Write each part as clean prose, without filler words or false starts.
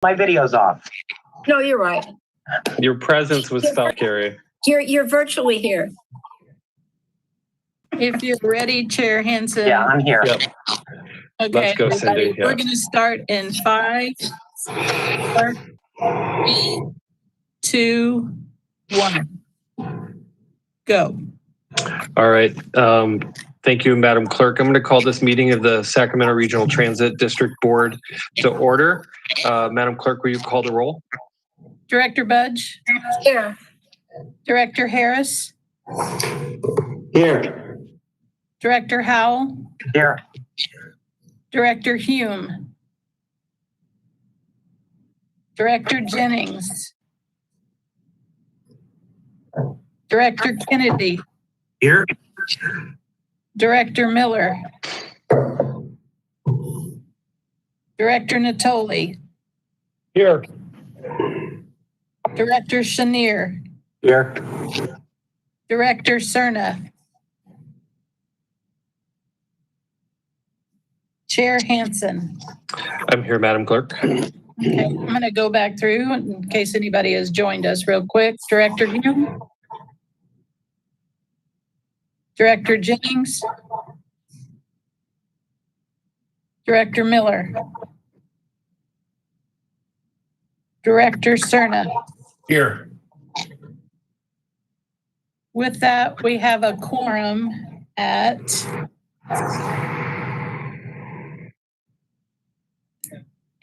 My video's off. No, you're right. Your presence was felt, Carrie. You're virtually here. If you're ready, Chair Hansen. Yeah, I'm here. Yep. Okay, Let's go, Cindy. everybody, Yeah. we're going to start in 5, 4, 3, 2, 1. Go. All right. Thank you, Madam Clerk. I'm going to call this meeting of the Sacramento Regional Transit District Board to order. Madam Clerk, will you call the roll? Director Budge? Here. Director Harris? Here. Director Howell? Here. Director Hume? Director Jennings? Director Kennedy? Here. Director Miller? Director Natoli? Here. Director Chenier? Here. Director Cerna? Chair Hansen? I'm here, Madam Clerk. Okay, I'm going to go back through in case anybody has joined us real quick. Director Hume? Director Jennings? Director Miller? Director Cerna? Here. With that, we have a quorum at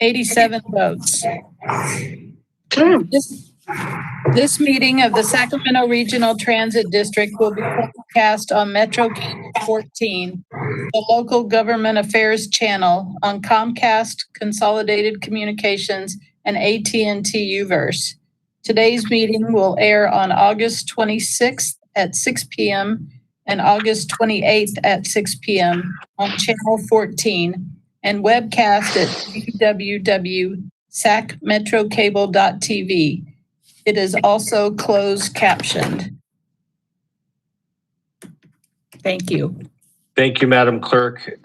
87 votes. This meeting of the Sacramento Regional Transit District will be broadcast on Metro Cable 14, the local government affairs channel on Comcast, Consolidated Communications, and AT&T Uverse. Today's meeting will air on August 26th at 6 p.m. and August 28th at 6 p.m. on Channel 14 and webcast at www.sacmetrocable.tv. It is also closed captioned. Thank you. Thank you, Madam Clerk.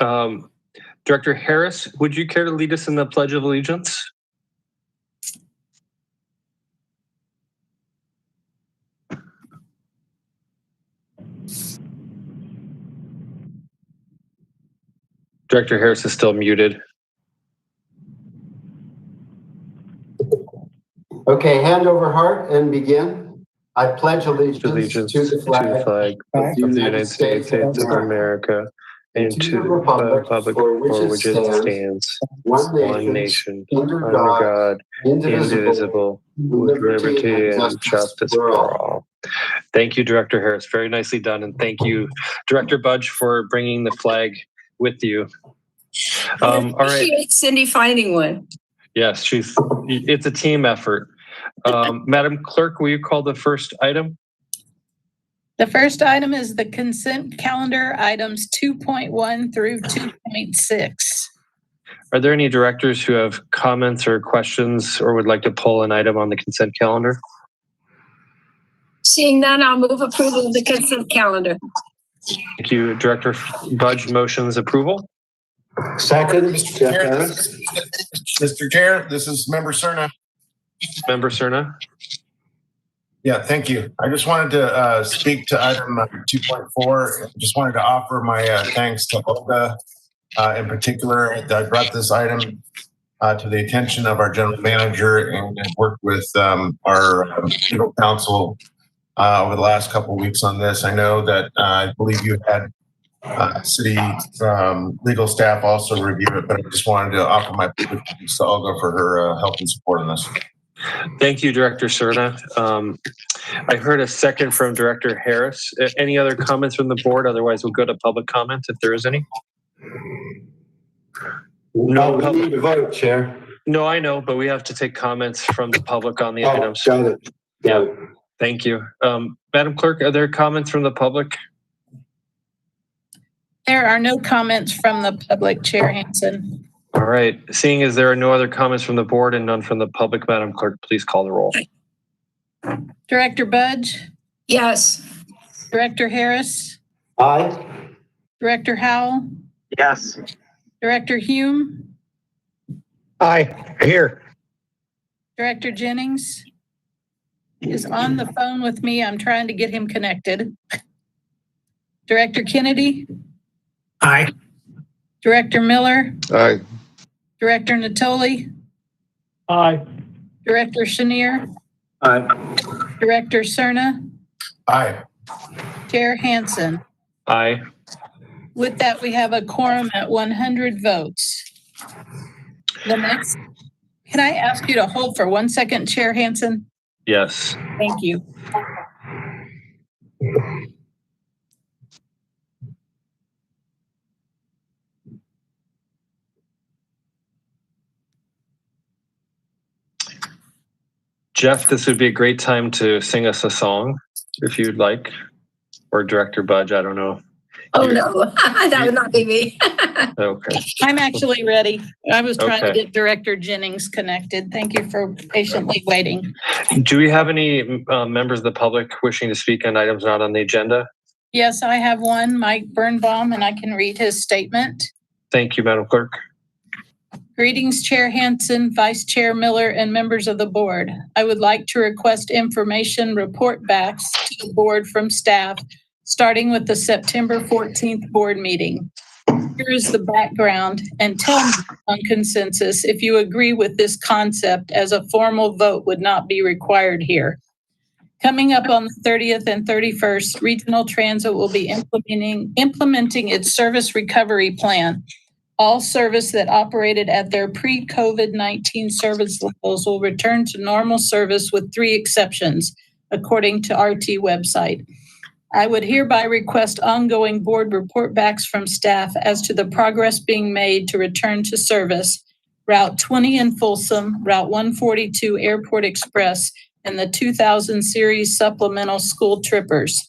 Director Harris, would you care to lead us in the Pledge of Allegiance? Director Harris is still muted. Okay, hand over heart and begin. I pledge allegiance to the flag of the United States of America and to the republic for which it stands, one nation, under God, indivisible, with liberty and justice for all. Thank you, Director Harris. Very nicely done. And thank you, Director Budge, for bringing the flag with you. All right. Cindy finding one. Yes, it's a team effort. Madam Clerk, will you call the first item? The first item is the consent calendar, items 2.1 through 2.6. Are there any directors who have comments or questions or would like to pull an item on the consent calendar? Seeing none, I'll move approval of the consent calendar. Thank you. Director Budge motions approval. Second, Mr. Chair, this is Member Cerna. Member Cerna. Yeah, thank you. I just wanted to speak to item 2.4. Just wanted to offer my thanks to Olga in particular that brought this item to the attention of our general manager and worked with our legal counsel over the last couple of weeks on this. I know that I believe you had city legal staff also review it, but I just wanted to offer my thanks to Olga for her help and support on this. Thank you, Director Cerna. I heard a second from Director Harris. Any other comments from the board? Otherwise, we'll go to public comment if there is any. No, we need to vote, Chair. No, I know, but we have to take comments from the public on the items. Got it. Yeah, thank you. Madam Clerk, are there comments from the public? There are no comments from the public, Chair Hansen. All right. Seeing as there are no other comments from the board and none from the public, Madam Clerk, please call the roll. Director Budge? Yes. Director Harris? Aye. Director Howell? Yes. Director Hume? Aye. Here. Director Jennings is on the phone with me. I'm trying to get him connected. Director Kennedy? Aye. Director Miller? Aye. Director Natoli? Aye. Director Chenier? Aye. Director Cerna? Aye. Chair Hansen? Aye. With that, we have a quorum at 100 votes. The next, can I ask you to hold for 1 second, Chair Hansen? Yes. Thank you. Jeff, this would be a great time to sing us a song if you'd like, or Director Budge, I don't know. Oh, no, that would not be me. Okay. I'm actually ready. I was trying to Okay. get Director Jennings connected. Thank you for patiently waiting. Do we have any members of the public wishing to speak on items not on the agenda? Yes, I have one, Mike Birnbaum, and I can read his statement. Thank you, Madam Clerk. Greetings, Chair Hansen, Vice Chair Miller, and members of the board. I would like to request information report backs to the board from staff, starting with the September 14th board meeting. Here is the background, and tell me on consensus if you agree with this concept, as a formal vote would not be required here. Coming up on the 30th and 31st, Regional Transit will be implementing its service recovery plan. All service that operated at their pre-COVID-19 service levels will return to normal service with 3 exceptions, according to RT website. I would hereby request ongoing board report backs from staff as to the progress being made to return to service, Route 20 in Folsom, Route 142 Airport Express, and the 2000 series supplemental school trippers.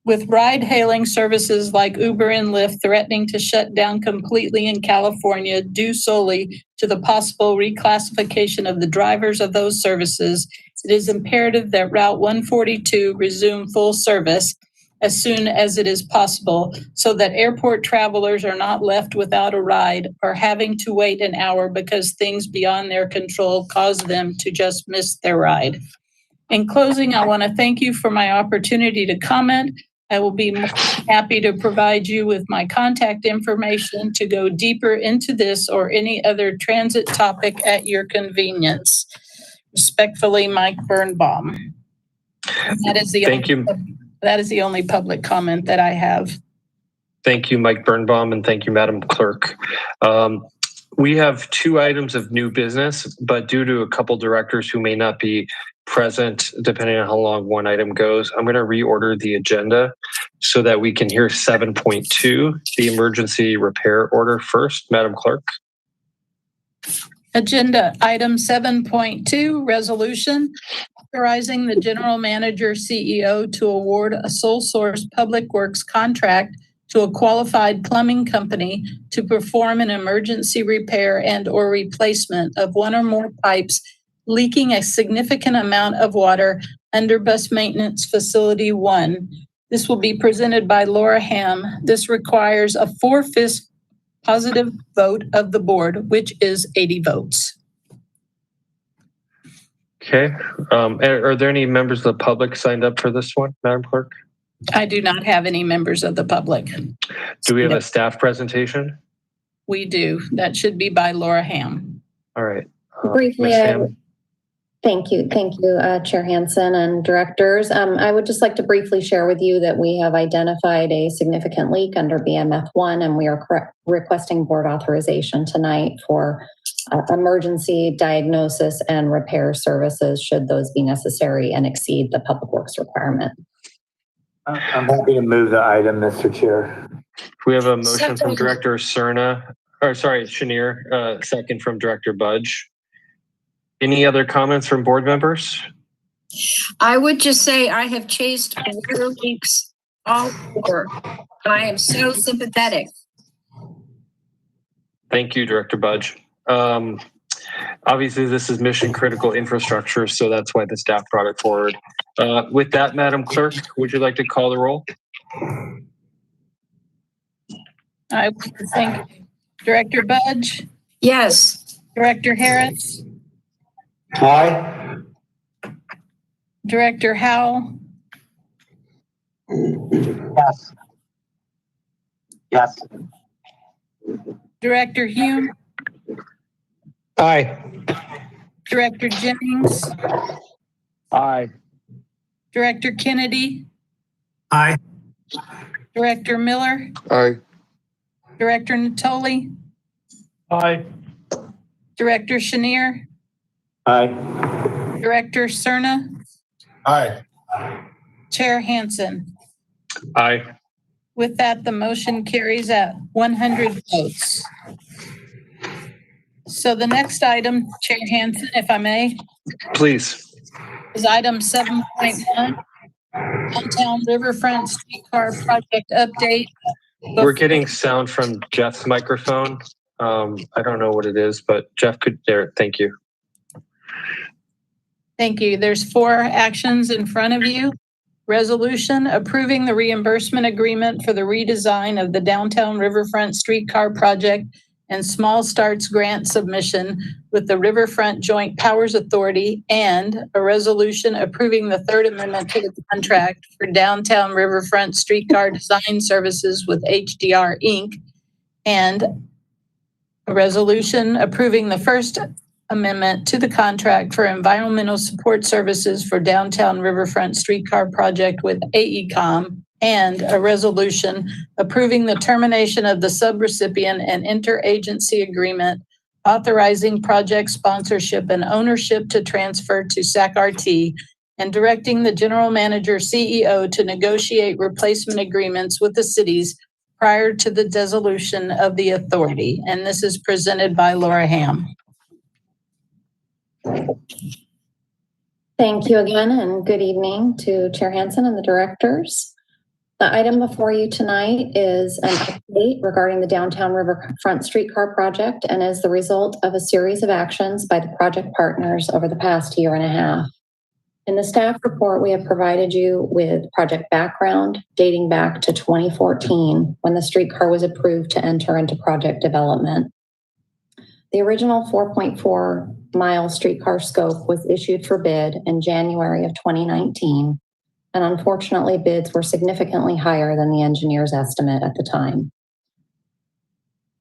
With ride-hailing services like Uber and Lyft threatening to shut down completely in California due solely to the possible reclassification of the drivers of those services, it is imperative that Route 142 resume full service as soon as it is possible so that airport travelers are not left without a ride or having to wait an hour because things beyond their control cause them to just miss their ride. In closing, I want to thank you for my opportunity to comment. I will be more happy to provide you with my contact information to go deeper into this or any other transit topic at your convenience. Respectfully, Mike Birnbaum. That is the Thank you. That is the only public comment that I have. Thank you, Mike Birnbaum, and thank you, Madam Clerk. We have 2 items of new business, but due to a couple directors who may not be present, depending on how long one item goes, I'm going to reorder the agenda so that we can hear 7.2, the emergency repair order first. Madam Clerk. Agenda item 7.2, resolution authorizing the general manager CEO to award a sole source public works contract to a qualified plumbing company to perform an emergency repair and or replacement of one or more pipes leaking a significant amount of water under bus maintenance facility 1. This will be presented by Laura Ham. This requires a 4/5 positive vote of the board, which is 80 votes. Okay. Are there any members of the public signed up for this one, Madam Clerk? I do not have any members of the public. Do we have a staff presentation? We do. That should be by Laura Ham. All right. Briefly, Ms. Ham? Thank you, Chair Hansen and directors. I would just like to briefly share with you that we have identified a significant leak under BMF1, and we are requesting board authorization tonight for emergency diagnosis and repair services should those be necessary and exceed the public works requirement. I'm happy to move the item, Mr. Chair. We have a motion from Second. Director Chenier, second from Director Budge. Any other comments from board members? I would just say I have chased water leaks all over, and I am so sympathetic. Thank you, Director Budge. Obviously, this is mission critical infrastructure, so that's why the staff brought it forward. With that, Madam Clerk, would you like to call the roll? I would thank Director Budge, Yes. Director Harris, Aye. Director Howell, Yes. Yes. Director Hume, Aye. Director Jennings, Aye. Director Kennedy, Aye. Director Miller, Aye. Director Natoli, Aye. Director Chenier, Aye. Director Cerna, Aye. Chair Hansen. Aye. With that, the motion carries at 100 votes. So the next item, Chair Hansen, if I may, Please. is item 7.1, Downtown Riverfront Streetcar Project Update. We're getting sound from Jeff's microphone. I don't know what it is, but Jeff could there. Thank you. Thank you. There's 4 actions in front of you. Resolution approving the reimbursement agreement for the redesign of the Downtown Riverfront Streetcar Project and Small Starts Grant submission with the Riverfront Joint Powers Authority, and a resolution approving the 3rd Amendment to the contract for Downtown Riverfront Streetcar Design Services with HDR Inc., and a resolution approving the 1st Amendment to the contract for environmental support services for Downtown Riverfront Streetcar Project with AECOM, and a resolution approving the termination of the subrecipient and interagency agreement authorizing project sponsorship and ownership to transfer to SAC-RT, and directing the general manager CEO to negotiate replacement agreements with the cities prior to the dissolution of the authority. And this is presented by Laura Ham. Thank you again, and good evening to Chair Hansen and the directors. The item before you tonight is an update regarding the Downtown Riverfront Streetcar Project, and is the result of a series of actions by the project partners over the past year and a half. In the staff report, we have provided you with project background dating back to 2014, when the streetcar was approved to enter into project development. The original 4.4-mile streetcar scope was issued for bid in January of 2019, and unfortunately, bids were significantly higher than the engineer's estimate at the time.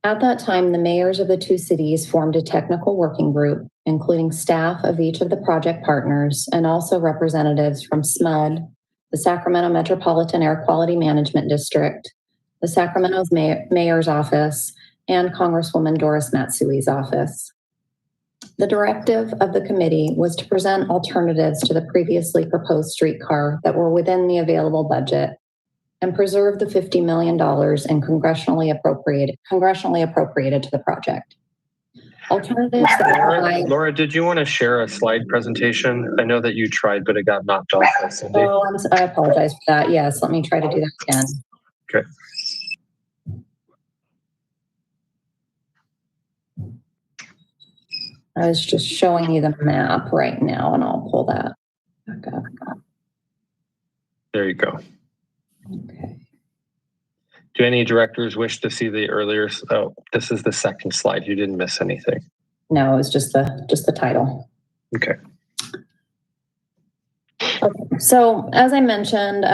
At that time, the mayors of the 2 cities formed a technical working group, including staff of each of the project partners and also representatives from SMUD, the Sacramento Metropolitan Air Quality Management District, the Sacramento's mayor's office, and Congresswoman Doris Matsui's office. The directive of the committee was to present alternatives to the previously proposed streetcar that were within the available budget and preserve the $50 million in congressionally appropriated to the project. Alternatives Laura, did you want to share a slide presentation? I know that you tried, but it got knocked off by Cindy. Oh, I apologize for that. Yes, let me try to do that again. Okay. I was just showing you the map right now, and I'll pull that back up. There you go. Okay. Do any directors wish to see the earlier? Oh, this is the second slide. You didn't miss anything. No, it's just the title. Okay. Okay. So as I mentioned,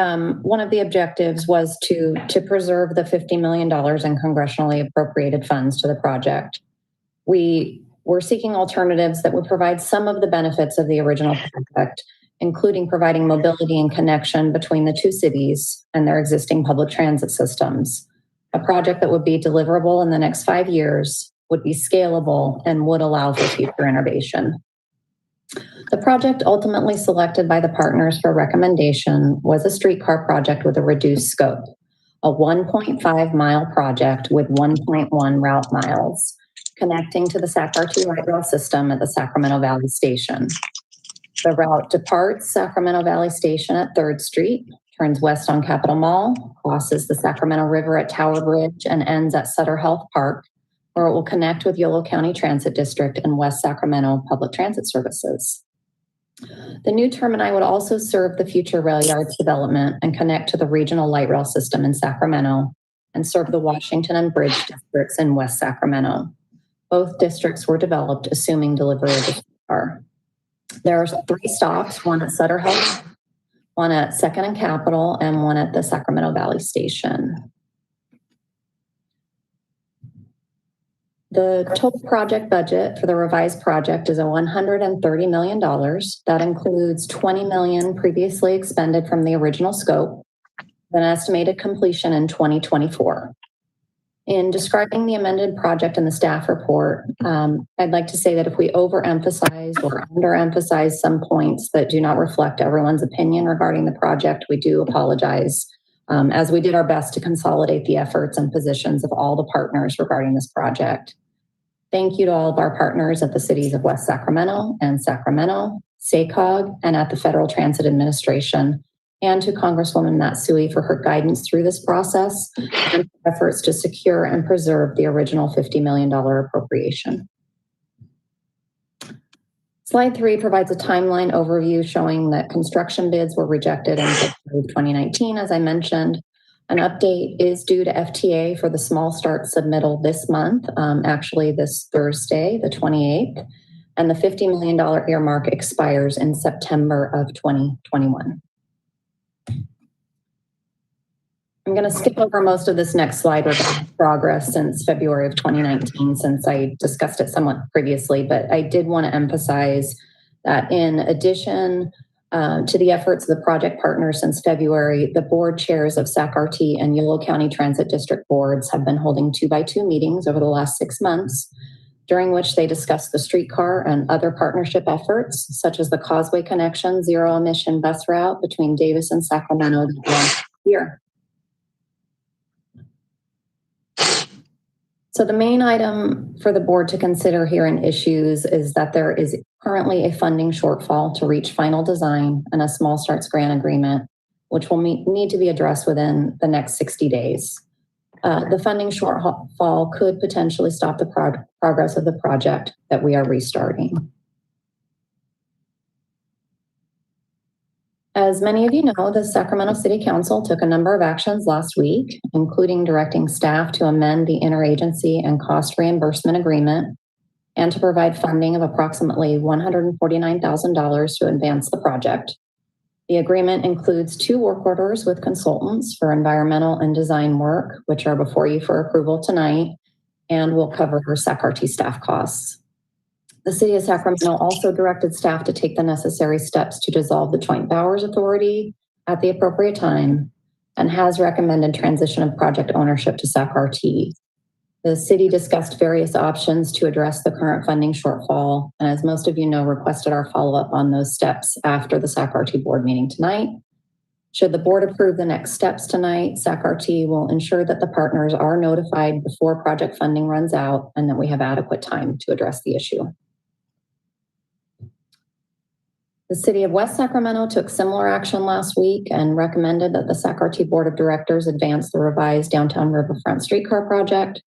one of the objectives was to preserve the $50 million in congressionally appropriated funds to the project. We were seeking alternatives that would provide some of the benefits of the original project, including providing mobility and connection between the 2 cities and their existing public transit systems. A project that would be deliverable in the next 5 years, would be scalable, and would allow for future innovation. The project ultimately selected by the partners for recommendation was a streetcar project with a reduced scope, a 1.5-mile project with 1.1 route miles, connecting to the SAC-RT light rail system at the Sacramento Valley Station. The route departs Sacramento Valley Station at 3rd Street, turns west on Capitol Mall, crosses the Sacramento River at Tower Bridge, and ends at Sutter Health Park, where it will connect with Yolo County Transit District and West Sacramento Public Transit Services. The new termini would also serve the future rail yards development and connect to the regional light rail system in Sacramento, and serve the Washington and Bridge districts in West Sacramento. Both districts were developed assuming delivery of the streetcar. There are 3 stops, one at Sutter Health, one at 2nd and Capitol, and one at the Sacramento Valley Station. The total project budget for the revised project is $130 million. That includes $20 million previously expended from the original scope, an estimated completion in 2024. In describing the amended project in the staff report, I'd like to say that if we overemphasize or underemphasize some points that do not reflect everyone's opinion regarding the project, we do apologize, as we did our best to consolidate the efforts and positions of all the partners regarding this project. Thank you to all of our partners at the cities of West Sacramento and Sacramento, SACOG, and at the Federal Transit Administration, and to Congresswoman Matsui for her guidance through this process and efforts to secure and preserve the original $50 million appropriation. Slide 3 provides a timeline overview showing that construction bids were rejected in February of 2019, as I mentioned. An update is due to FTA for the small start submittal this month, actually this Thursday, the 28th, and the $50 million earmark expires in September of 2021. I'm going to skip over most of this next slide regarding progress since February of 2019, since I discussed it somewhat previously, but I did want to emphasize that in addition to the efforts of the project partners since February, the board chairs of SAC-RT and Yolo County Transit District boards have been holding 2x2 meetings over the last 6 months, during which they discussed the streetcar and other partnership efforts, such as the Causeway Connection zero-emission bus route between Davis and Sacramento last year. So the main item for the board to consider here in issues is that there is currently a funding shortfall to reach final design and a small starts grant agreement, which will need to be addressed within the next 60 days. The funding shortfall could potentially stop the progress of the project that we are restarting. As many of you know, the Sacramento City Council took a number of actions last week, including directing staff to amend the interagency and cost reimbursement agreement and to provide funding of approximately $149,000 to advance the project. The agreement includes 2 work orders with consultants for environmental and design work, which are before you for approval tonight, and will cover SAC-RT staff costs. The City of Sacramento also directed staff to take the necessary steps to dissolve the Joint Powers Authority at the appropriate time and has recommended transition of project ownership to SAC-RT. The city discussed various options to address the current funding shortfall, and as most of you know, requested our follow-up on those steps after the SAC-RT board meeting tonight. Should the board approve the next steps tonight, SAC-RT will ensure that the partners are notified before project funding runs out and that we have adequate time to address the issue. The City of West Sacramento took similar action last week and recommended that the SAC-RT Board of Directors advance the revised downtown riverfront streetcar project.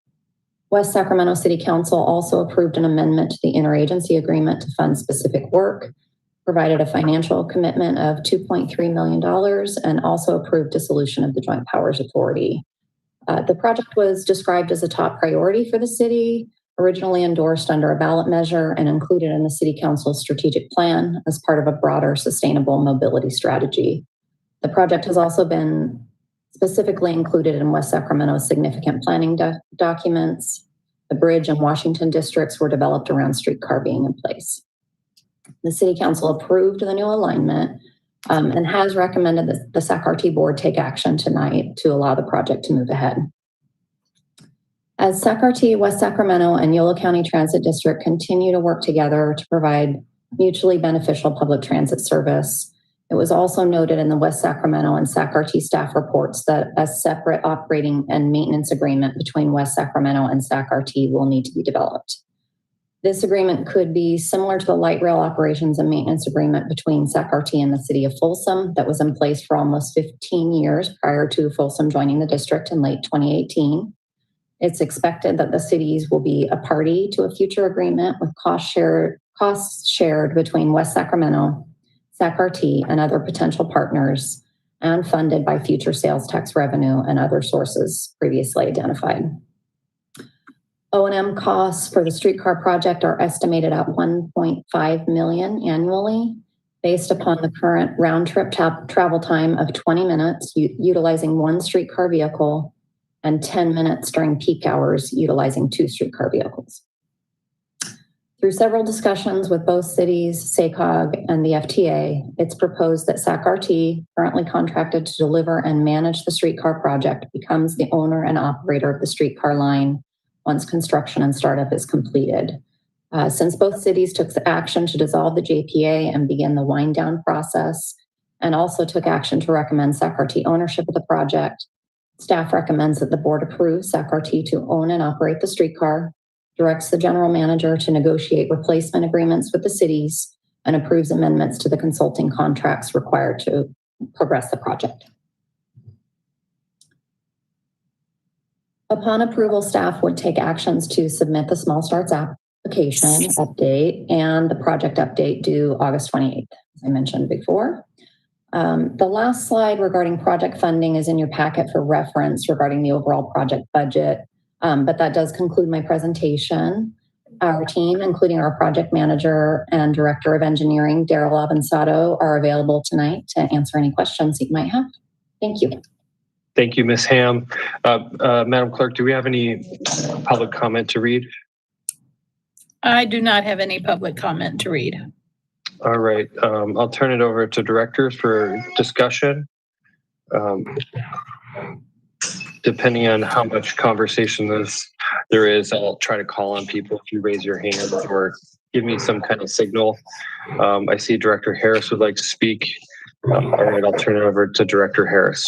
West Sacramento City Council also approved an amendment to the interagency agreement to fund specific work, provided a financial commitment of $2.3 million, and also approved dissolution of the Joint Powers Authority. The project was described as a top priority for the city, originally endorsed under a ballot measure and included in the City Council's strategic plan as part of a broader sustainable mobility strategy. The project has also been specifically included in West Sacramento's significant planning documents. The bridge and Washington districts were developed around streetcar being in place. The City Council approved the new alignment and has recommended that the SAC-RT board take action tonight to allow the project to move ahead. As SAC-RT, West Sacramento, and Yolo County Transit District continue to work together to provide mutually beneficial public transit service, it was also noted in the West Sacramento and SAC-RT staff reports that a separate operating and maintenance agreement between West Sacramento and SAC-RT will need to be developed. This agreement could be similar to the light rail operations and maintenance agreement between SAC-RT and the City of Folsom that was in place for almost 15 years prior to Folsom joining the district in late 2018. It's expected that the cities will be a party to a future agreement with costs shared between West Sacramento, SAC-RT, and other potential partners, and funded by future sales tax revenue and other sources previously identified. O&M costs for the streetcar project are estimated at $1.5 million annually, based upon the current round-trip travel time of 20 minutes, utilizing one streetcar vehicle, and 10 minutes during peak hours, utilizing two streetcar vehicles. Through several discussions with both cities, SACOG, and the FTA, it's proposed that SAC-RT, currently contracted to deliver and manage the streetcar project, becomes the owner and operator of the streetcar line once construction and startup is completed. Since both cities took action to dissolve the JPA and begin the wind down process, and also took action to recommend SAC-RT ownership of the project, staff recommends that the board approve SAC-RT to own and operate the streetcar, directs the general manager to negotiate replacement agreements with the cities, and approves amendments to the consulting contracts required to progress the project. Upon approval, staff would take actions to submit the small starts application update and the project update due August 28th, as I mentioned before. The last slide regarding project funding is in your packet for reference regarding the overall project budget, but that does conclude my presentation. Our team, including our project manager and director of engineering, Daryl Avanzato, are available tonight to answer any questions that you might have. Thank you. Thank you, Ms. Ham. Madam Clerk, do we have any public comment to read? I do not have any public comment to read. All right, I'll turn it over to directors for discussion. Depending on how much conversation there is, I'll try to call on people if you raise your hand or give me some kind of signal. I see Director Harris would like to speak. All right, I'll turn it over to Director Harris.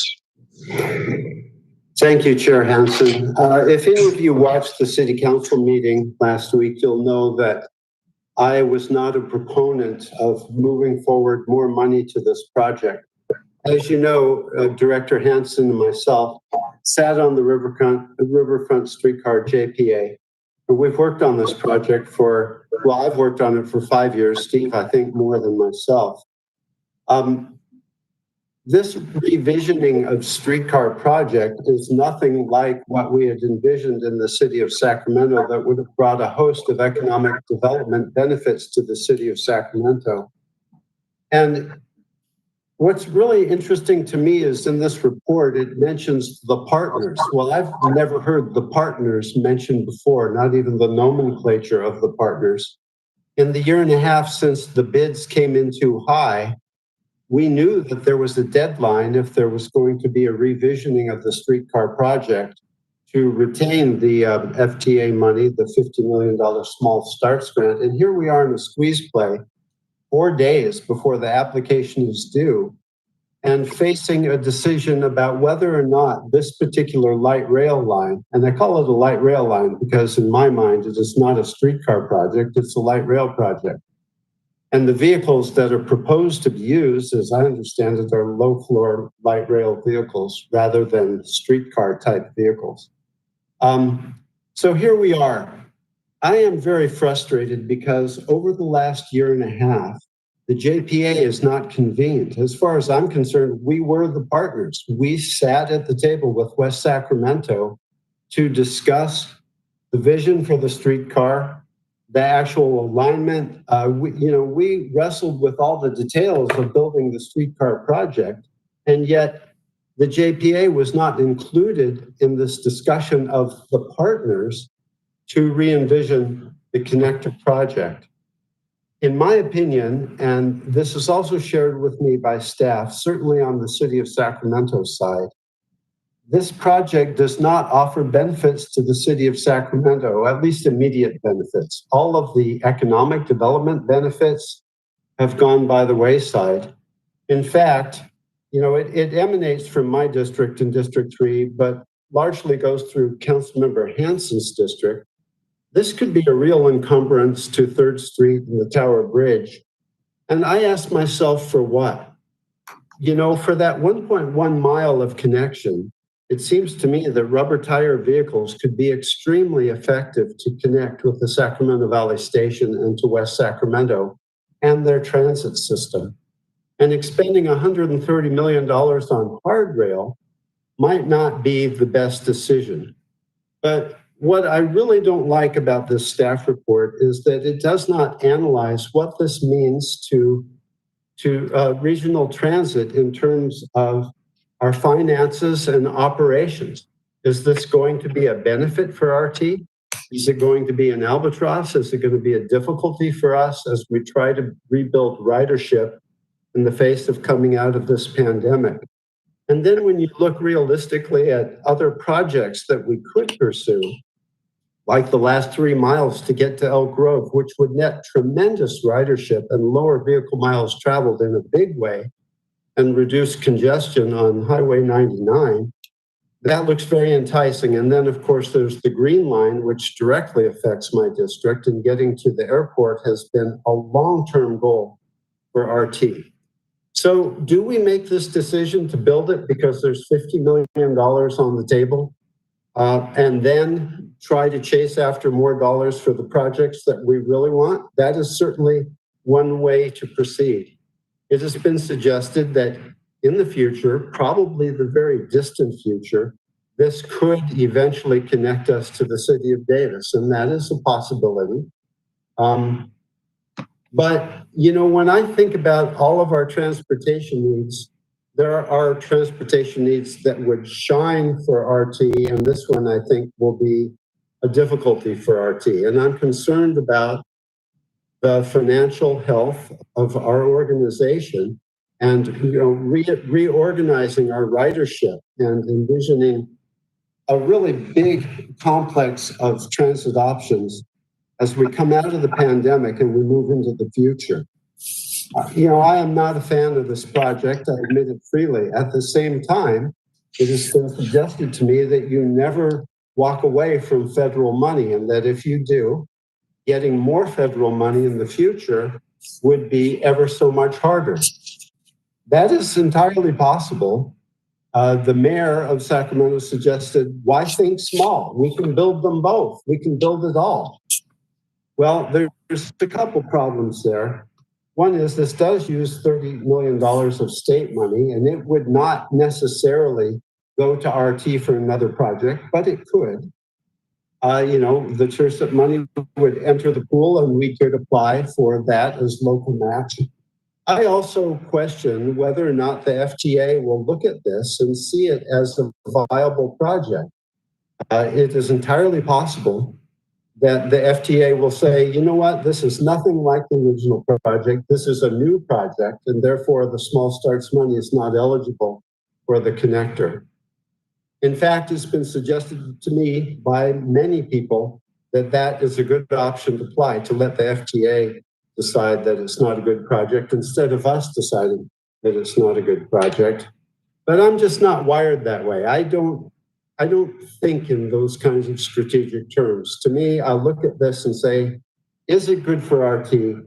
Thank you, Chair Hansen. If any of you watched the City Council meeting last week, you'll know that I was not a proponent of moving forward more money to this project. As you know, Director Hansen and myself sat on the Riverfront Streetcar JPA. We've worked on this project I've worked on it for 5 years. Steve, I think more than myself. This revisioning of streetcar project is nothing like what we had envisioned in the city of Sacramento that would have brought a host of economic development benefits to the city of Sacramento. And what's really interesting to me is in this report, it mentions the partners. Well, I've never heard the partners mentioned before, not even the nomenclature of the partners. In the year and a half since the bids came in too high, we knew that there was a deadline if there was going to be a revisioning of the streetcar project to retain the FTA money, the $50 million small starts grant. And here we are in a squeeze play 4 days before the application is due and facing a decision about whether or not this particular light rail line, and I call it a light rail line because in my mind, it is not a streetcar project, it's a light rail project. And the vehicles that are proposed to be used, as I understand it, are low-floor light rail vehicles rather than streetcar-type vehicles. So here we are. I am very frustrated because over the last year and a half, the JPA is not convened. As far as I'm concerned, we were the partners. We sat at the table with West Sacramento to discuss the vision for the streetcar, the actual alignment. We wrestled with all the details of building the streetcar project, and yet the JPA was not included in this discussion of the partners to re-envision the connector project. In my opinion, and this is also shared with me by staff, certainly on the City of Sacramento side, this project does not offer benefits to the City of Sacramento, at least immediate benefits. All of the economic development benefits have gone by the wayside. In fact, it emanates from my district in District 3, but largely goes through Councilmember Hansen's district. This could be a real encumbrance to 3rd Street and the Tower Bridge. And I asked myself, for what? For that 1.1 mile of connection, it seems to me that rubber tire vehicles could be extremely effective to connect with the Sacramento Valley Station and to West Sacramento and their transit system. And expending $130 million on hard rail might not be the best decision. But what I really don't like about this staff report is that it does not analyze what this means to regional transit in terms of our finances and operations. Is this going to be a benefit for RT? Is it going to be an albatross? Is it going to be a difficulty for us as we try to rebuild ridership in the face of coming out of this pandemic? And then when you look realistically at other projects that we could pursue, like the last 3 miles to get to Elk Grove, which would net tremendous ridership and lower vehicle miles traveled in a big way and reduce congestion on Highway 99, that looks very enticing. And then, of course, there's the Green Line, which directly affects my district, and getting to the airport has been a long-term goal for RT. So do we make this decision to build it because there's $50 million on the table? And then try to chase after more dollars for the projects that we really want? That is certainly one way to proceed. It has been suggested that in the future, probably the very distant future, this could eventually connect us to the city of Davis, and that is a possibility. But, you know, when I think about all of our transportation needs, there are transportation needs that would shine for RT, and this one I think will be a difficulty for RT. And I'm concerned about the financial health of our organization and, you know, reorganizing our ridership and envisioning a really big complex of transit options as we come out of the pandemic and we move into the future. You know, I am not a fan of this project, I admit it freely. At the same time, it has been suggested to me that you never walk away from federal money, and that if you do, getting more federal money in the future would be ever so much harder. That is entirely possible. The mayor of Sacramento suggested, why think small? We can build them both. We can build it all. Well, there's a couple problems there. One is this does use $30 million of state money, and it would not necessarily go to RT for another project, but it could. You know, the TIRSIP money would enter the pool and we could apply for that as local match. I also question whether or not the FTA will look at this and see it as a viable project. It is entirely possible that the FTA will say, you know what, this is nothing like the original project. This is a new project, and therefore the small starts money is not eligible for the connector. In fact, it's been suggested to me by many people that that is a good option to apply, to let the FTA decide that it's not a good project instead of us deciding that it's not a good project. But I'm just not wired that way. I don't think in those kinds of strategic terms. To me, I look at this and say, is it good for RT?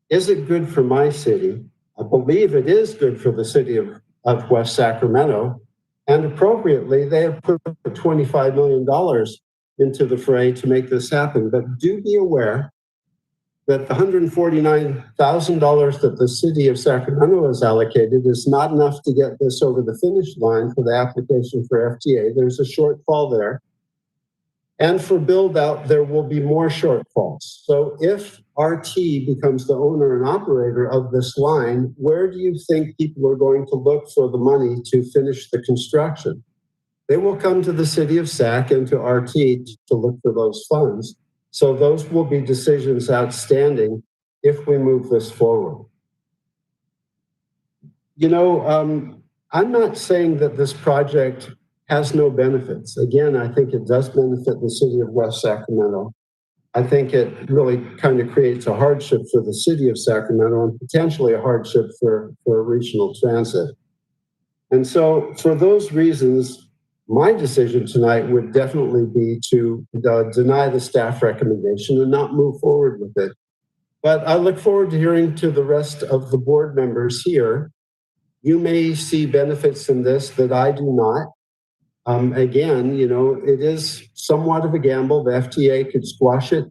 Is it good for my city? I believe it is good for the city of West Sacramento. And appropriately, they have put $25 million into the fray to make this happen. But do be aware that the $149,000 that the city of Sacramento has allocated is not enough to get this over the finish line for the application for FTA. There's a shortfall there. And for build out, there will be more shortfalls. So if RT becomes the owner and operator of this line, where do you think people are going to look for the money to finish the construction? They will come to the city of Sac and to RT to look for those funds. So those will be decisions outstanding if we move this forward. You know, I'm not saying that this project has no benefits. Again, I think it does benefit the city of West Sacramento. I think it really kind of creates a hardship for the city of Sacramento and potentially a hardship for regional transit. And so for those reasons, my decision tonight would definitely be to deny the staff recommendation and not move forward with it. But I look forward to hearing to the rest of the board members here. You may see benefits in this that I do not. Again, you know, it is somewhat of a gamble. The FTA could squash it.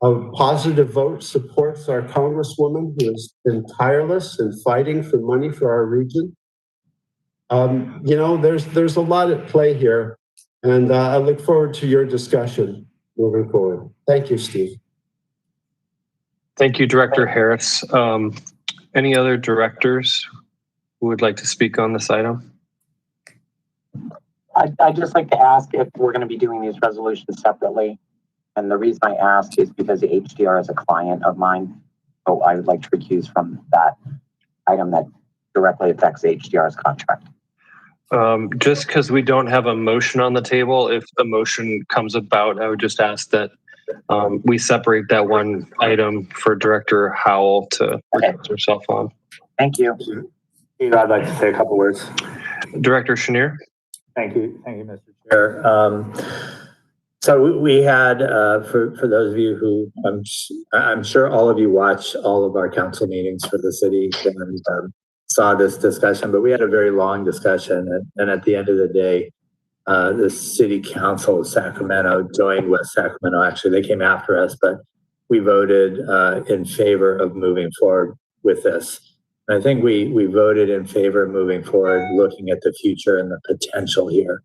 A positive vote supports our Congresswoman who has been tireless in fighting for money for our region. You know, there's a lot at play here, and I look forward to your discussion. moving forward. Thank you, Steve. Thank you, Director Harris. Any other directors who would like to speak on this item? I'd just like to ask if we're going to be doing these resolutions separately. And the reason I ask is because the HDR is a client of mine. So I would like to recuse from that item that directly affects the HDR's contract. Just because we don't have a motion on the table, if the motion comes about, I would just ask that we separate that one item for Director Howell to recuse herself on. Thank you. Steve, I'd like to say a couple words. Director Chenier. Thank you, Mr. Chair. So we had, for those of you who, I'm sure all of you watch all of our council meetings for the city and saw this discussion, but we had a very long discussion. And at the end of the day, the City Council of Sacramento joined West Sacramento. Actually, they came after us, but we voted in favor of moving forward with this. And I think we voted in favor of moving forward, looking at the future and the potential here.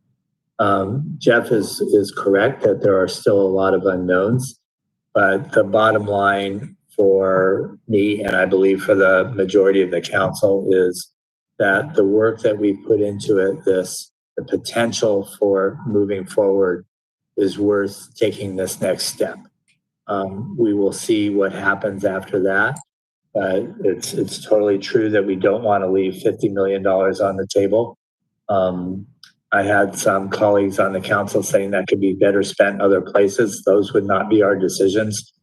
Jeff is correct that there are still a lot of unknowns, but the bottom line for me, and I believe for the majority of the council, is that the work that we put into it, the potential for moving forward, is worth taking this next step. We will see what happens after that, but it's totally true that we don't want to leave $50 million on the table. I had some colleagues on the council saying that could be better spent other places. Those would not be our decisions.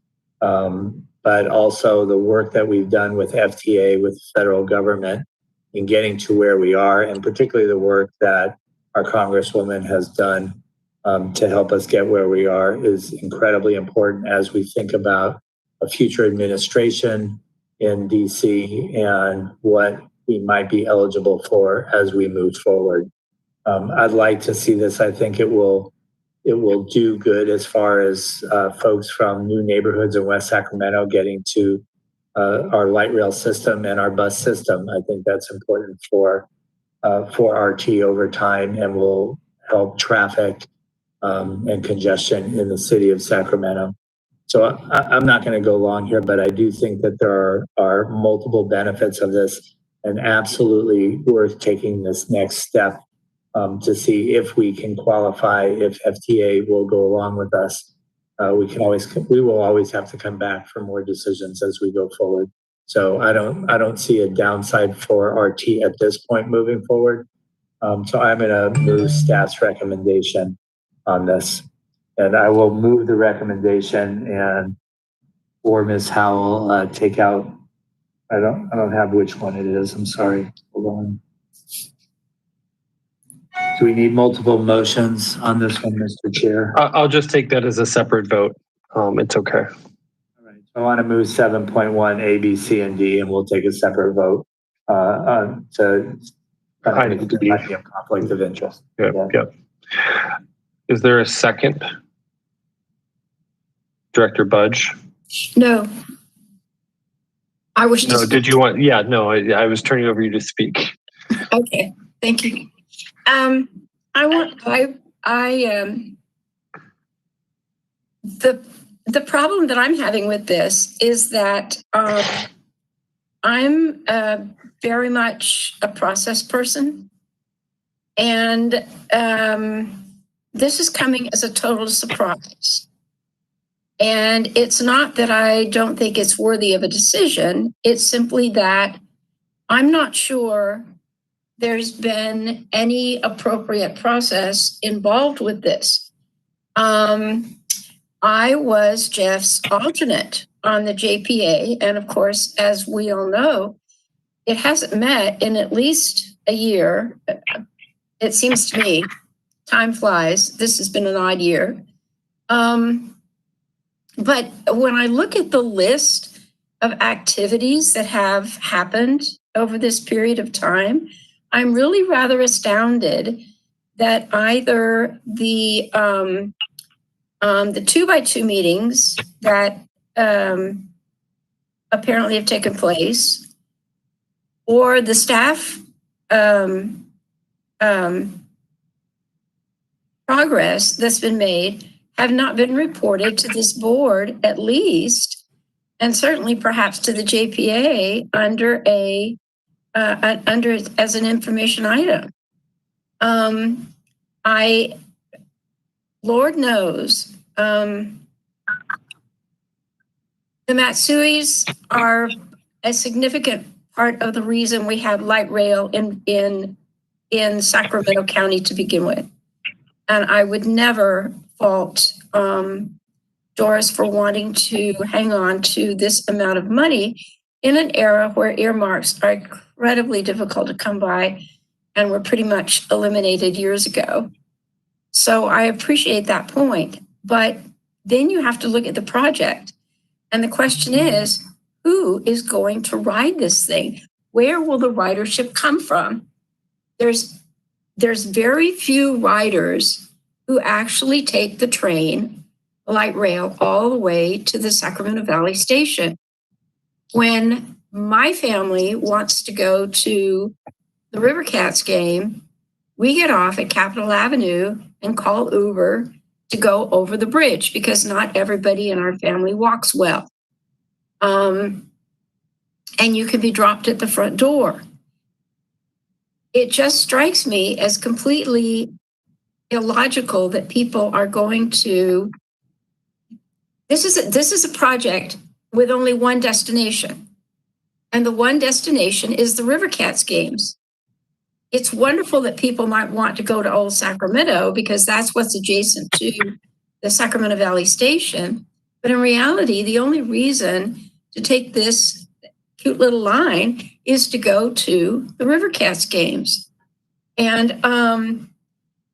But also the work that we've done with FTA, with the federal government, in getting to where we are, and particularly the work that our Congresswoman has done to help us get where we are, is incredibly important as we think about a future administration in DC and what we might be eligible for as we move forward. I'd like to see this. I think it will do good as far as folks from new neighborhoods in West Sacramento getting to our light rail system and our bus system. I think that's important for RT over time, and will help traffic and congestion in the city of Sacramento. So I'm not going to go long here, but I do think that there are multiple benefits of this, and absolutely worth taking this next step to see if we can qualify, if FTA will go along with us. We will always have to come back for more decisions as we go forward. So I don't see a downside for RT at this point moving forward. So I'm going to move staff's recommendation on this, and I will move the recommendation, and for Ms. Howell, take out. I don't have which one it is. I'm sorry. Hold on. Do we need multiple motions on this one, Mr. Chair? I'll just take that as a separate vote. It's okay. All right. So I want to move 7.1 A, B, C, and D, and we'll take a separate vote to conflict of interest. Yep. Is there a second? Director Budge? No. I wish to No, did you want? Yeah, no, I was turning over you to speak. Okay, thank you. The problem that I'm having with this is that I'm very much a process person, and this is coming as a total surprise. And it's not that I don't think it's worthy of a decision. It's simply that I'm not sure there's been any appropriate process involved with this. I was Jeff's alternate on the JPA. And of course, as we all know, it hasn't met in at least a year. It seems to me, time flies. This has been an odd year. But when I look at the list of activities that have happened over this period of time, I'm really rather astounded that either the 2x2 meetings that apparently have taken place, or the staff progress that's been made have not been reported to this board at least, and certainly perhaps to the JPA under as an information item. Lord knows, the Matsuis are a significant part of the reason we have light rail in Sacramento County to begin with. And I would never fault Doris for wanting to hang on to this amount of money in an era where earmarks are incredibly difficult to come by and were pretty much eliminated years ago. So I appreciate that point, but then you have to look at the project. And the question is, who is going to ride this thing? Where will the ridership come from? There's very few riders who actually take the train, light rail, all the way to the Sacramento Valley station. When my family wants to go to the River Cats game, we get off at Capitol Avenue and call Uber to go over the bridge because not everybody in our family walks well. And you can be dropped at the front door. It just strikes me as completely illogical that people are going to. This is a project with only one destination, and the one destination is the River Cats games. It's wonderful that people might want to go to Old Sacramento because that's what's adjacent to the Sacramento Valley station. But in reality, the only reason to take this cute little line is to go to the River Cats games. And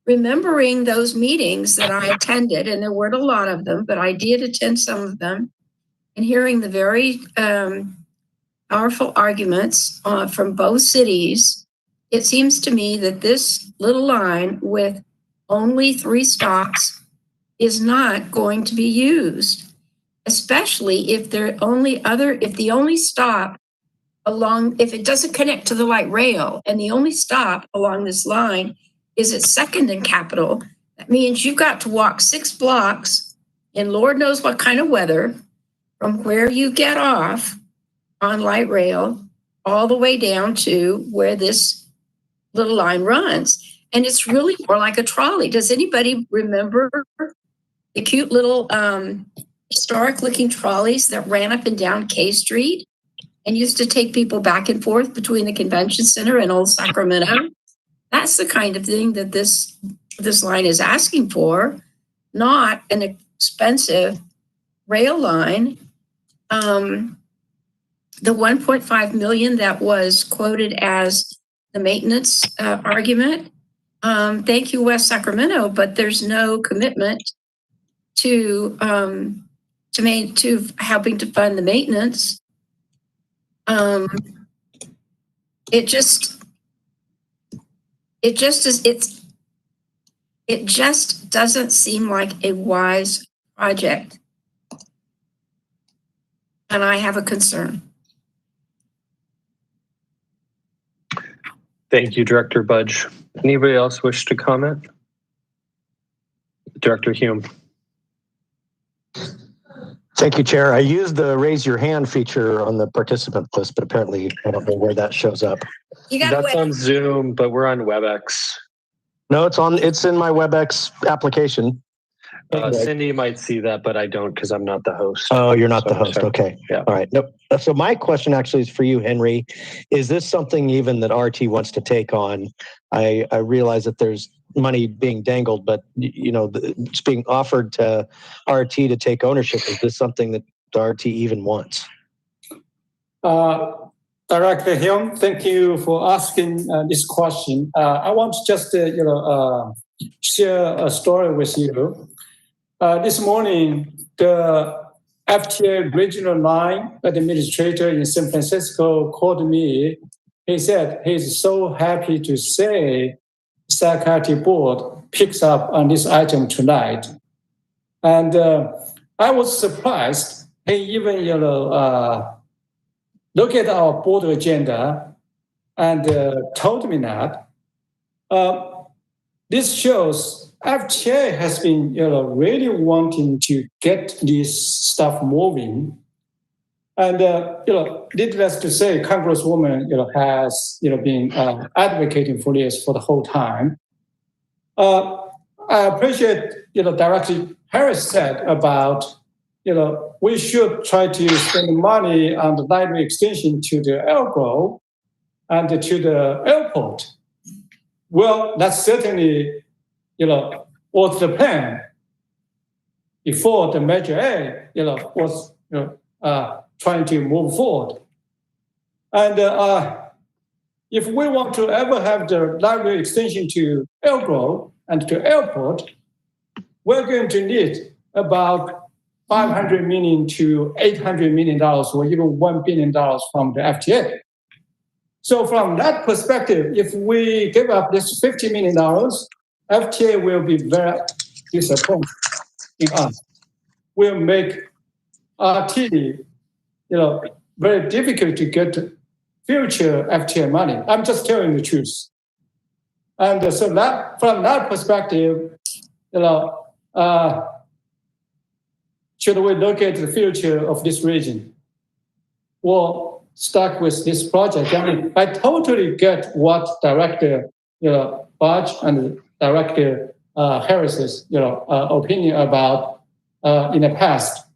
remembering those meetings that I attended, and there weren't a lot of them, but I did attend some of them, and hearing the very powerful arguments from both cities, it seems to me that this little line with only 3 stops is not going to be used, especially if the only stop if it doesn't connect to the light rail and the only stop along this line is at 2nd and Capitol. That means you've got to walk 6 blocks in Lord knows what kind of weather from where you get off on light rail all the way down to where this little line runs. And it's really more like a trolley. Does anybody remember the cute little historic looking trolleys that ran up and down K Street and used to take people back and forth between the convention center and Old Sacramento? That's the kind of thing that this line is asking for, not an expensive rail line. The 1.5 million that was quoted as the maintenance argument. Thank you, West Sacramento, but there's no commitment to helping to fund the maintenance. It just doesn't seem like a wise project, and I have a concern. Thank you, Director Budge. Anybody else wish to comment? Director Hume. Thank you, Chair. I used the raise your hand feature on the participant list, but apparently I don't know where that shows up. That's on Zoom, but we're on WebEx. No, it's in my WebEx application. Cindy might see that, but I don't because I'm not the host. Oh, you're not the host. Okay. Yeah. All right. Nope. So my question actually is for you, Henry. Is this something even that RT wants to take on? I realize that there's money being dangled, but it's being offered to RT to take ownership. Is this something that the RT even wants? Director Hume, thank you for asking this question. I want to just share a story with you. This morning, the FTA Regional Line Administrator in San Francisco called me. He said he's so happy to say Sac County Board picks up on this item tonight. And I was surprised. He even, look at our board agenda and told me that. This shows FTA has been, really wanting to get this stuff moving. And, needless to say, Congresswoman, has, been advocating for this for the whole time. I appreciate, Director Harris said about, we should try to spend money on the library extension to the airport and to the airport. Well, that's certainly, was the plan before the Measure A, was, trying to move forward. And if we want to ever have the library extension to Elgrove and to airport, we're going to need about $500 million to $800 million or even $1 billion from the FTA. So from that perspective, if we give up this $50 million, FTA will be very disappointed in us. Will make RT, very difficult to get future FTA money. I'm just telling the truth. And so that from that perspective, should we look at the future of this region? Or stuck with this project? I mean, I totally get what Director, Budge and Director Harris's, opinion about in the past,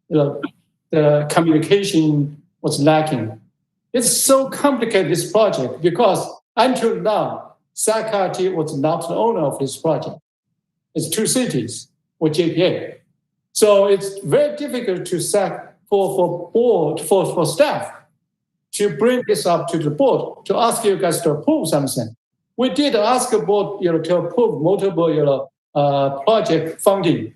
the communication was lacking. It's so complicated, this project, because until now, SAC-RT was not the owner of this project. It's two cities with JPA. So it's very difficult to for staff to bring this up to the board, to ask you guys to approve something. We did ask the board, to approve multiple, project funding.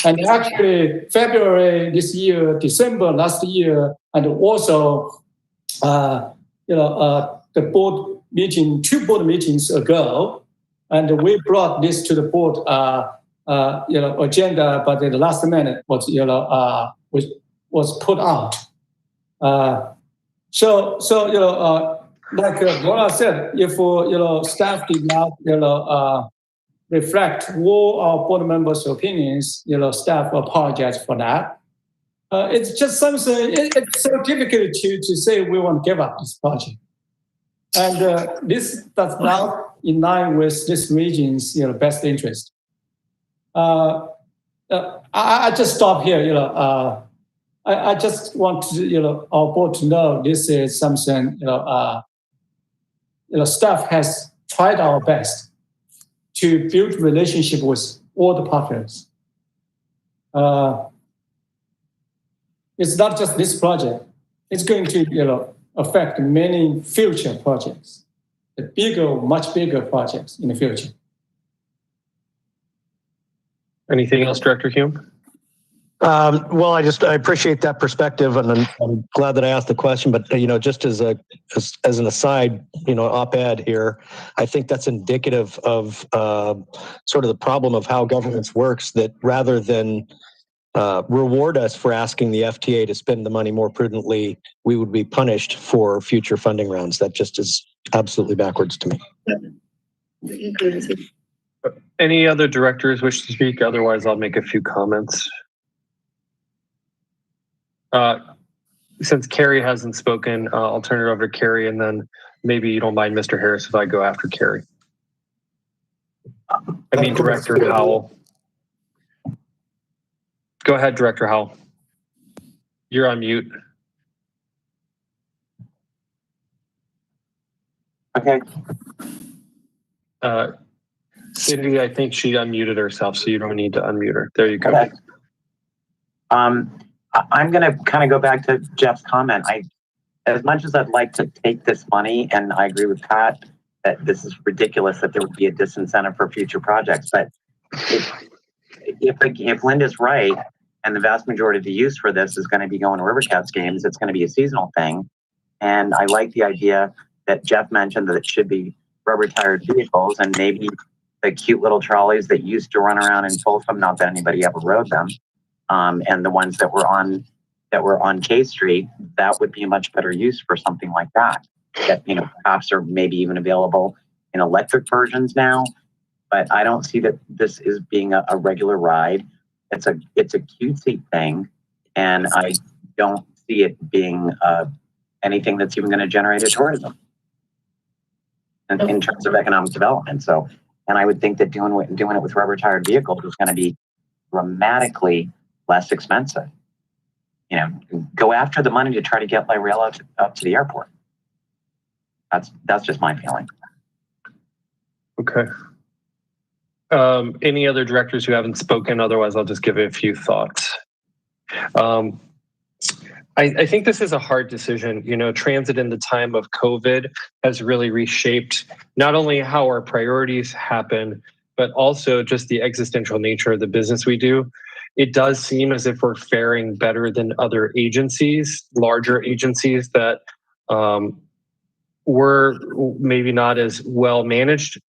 And actually, February this year, December last year, and also, the board meeting, 2 board meetings ago, and we brought this to the board, agenda, but in the last minute was, was put out. Like what I said, if staff did not, reflect all our board members' opinions, staff apologize for that. It's just something, it's so difficult to say we want to give up this project. And this does not in line with this region's best interest. I just stop here, I just want to, our board to know this is something, staff has tried our best to build relationship with all the partners. It's not just this project. It's going to, affect many future projects, the bigger, much bigger projects in the future. Anything else, Director Hume? Well, I appreciate that perspective, and I'm glad that I asked the question. But just as an aside, op-ed here, I think that's indicative of sort of the problem of how governance works. That rather than reward us for asking the FTA to spend the money more prudently, we would be punished for future funding rounds. That just is absolutely backwards to me. Any other directors wish to speak? Otherwise, I'll make a few comments. Since Carrie hasn't spoken, I'll turn it over to Carrie, and then maybe you don't mind, Mr. Harris, if I go after Carrie. I mean, Director Howell. Go ahead, Director Howell. You're on mute. Okay. Cindy, I think she unmuted herself, so you don't need to unmute her. There you go. Okay. I'm going to kind of go back to Jeff's comment. As much as I'd like to take this money, and I agree with Pat that this is ridiculous that there would be a disincentive for future projects, but if Linda's right, and the vast majority of the use for this is going to be going to River Cats games, it's going to be a seasonal thing. And I like the idea that Jeff mentioned that it should be rubber-tired vehicles, and maybe the cute little trolleys that used to run around in Folsom, not that anybody ever rode them, and the ones that were on K Street, that would be a much better use for something like that. That perhaps are maybe even available in electric versions now. but I don't see that this is being a regular ride. It's a cutesy thing, and I don't see it being anything that's even going to generate a tourism in terms of economic development. So, and I would think that doing it with rubber-tired vehicles is going to be dramatically less expensive. You know, go after the money to try to get light rail up to the airport. That's just my feeling. Okay. Any other directors who haven't spoken? Otherwise, I'll just give a few thoughts. I think this is a hard decision. You know, transit in the time of COVID has really reshaped not only how our priorities happen, but also just the existential nature of the business we do. It does seem as if we're faring better than other agencies, larger agencies that were maybe not as well managed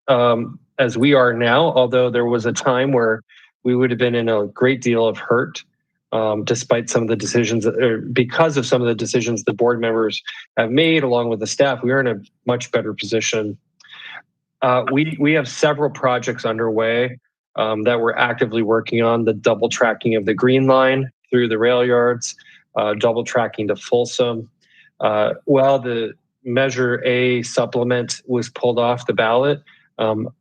as we are now, although there was a time where we would have been in a great deal of hurt despite some of the decisions, or because of some of the decisions the board members have made along with the staff. We are in a much better position. We have several projects underway that we're actively working on: the double tracking of the Green Line through the rail yards, double tracking to Folsom. While the Measure A supplement was pulled off the ballot,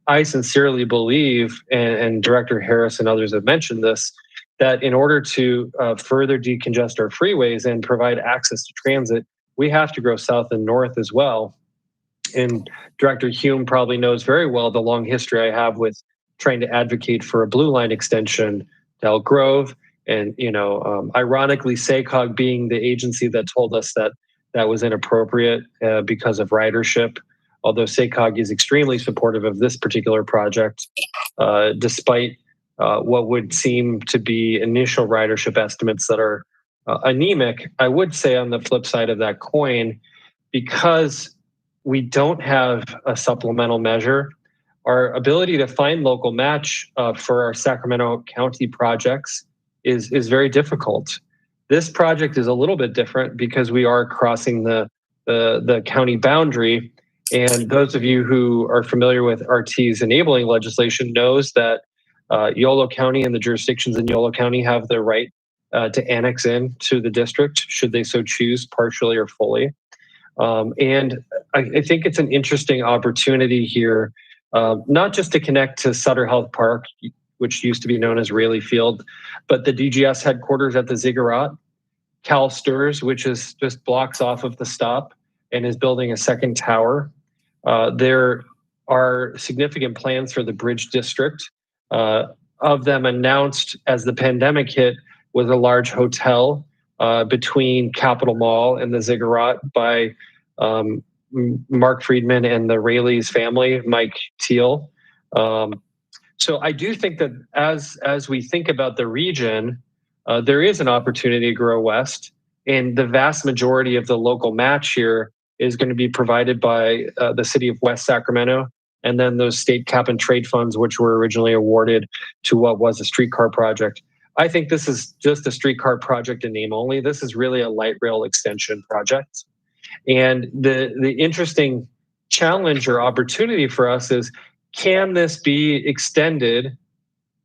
I sincerely believe, and Director Harris and others have mentioned this, that in order to further decongest our freeways and provide access to transit, we have to grow south and north as well. And Director Hume probably knows very well the long history I have with trying to advocate for a blue line extension to Elk Grove. And, you know, ironically, SACOG being the agency that told us that that was inappropriate because of ridership, although SACOG is extremely supportive of this particular project, despite what would seem to be initial ridership estimates that are anemic. I would say on the flip side of that coin, because we don't have a supplemental measure, our ability to find local match for our Sacramento County projects is very difficult. This project is a little bit different because we are crossing the county boundary. And those of you who are familiar with RT's enabling legislation knows that Yolo County and the jurisdictions in Yolo County have the right to annex in to the district should they so choose, partially or fully. And I think it's an interesting opportunity here, not just to connect to Sutter Health Park, which used to be known as Raley Field, but the DGS headquarters at the Ziggurat, Cal Sturs, which is just blocks off of the stop and is building a second tower. There are significant plans for the Bridge District. Of them announced as the pandemic hit was a large hotel between Capitol Mall and the Ziggurat by Mark Friedman and the Raley's family, Mike Teal. So I do think that as we think about the region, there is an opportunity to grow west, and the vast majority of the local match here is going to be provided by the city of West Sacramento, and then those state cap and trade funds, which were originally awarded to what was a streetcar project. I think this is just a streetcar project in name only. This is really a light rail extension project. And the interesting challenge or opportunity for us is, can this be extended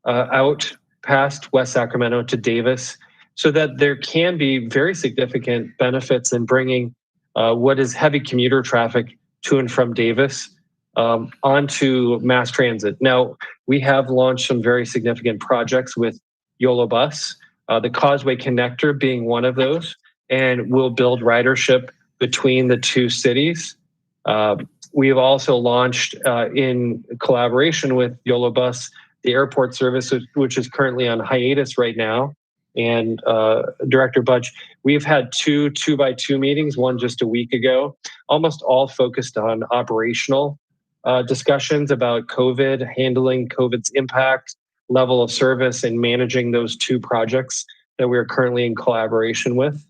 out past West Sacramento to Davis so that there can be very significant benefits in bringing what is heavy commuter traffic to and from Davis onto mass transit. Now, we have launched some very significant projects with YOLO Bus, the Causeway Connector being one of those, and we'll build ridership between the two cities. We have also launched in collaboration with YOLO Bus, the airport service, which is currently on hiatus right now. And Director Budge, we've had two 2x2 meetings, one just a week ago, almost all focused on operational discussions about COVID, handling COVID's impact, level of service, and managing those two projects that we are currently in collaboration with.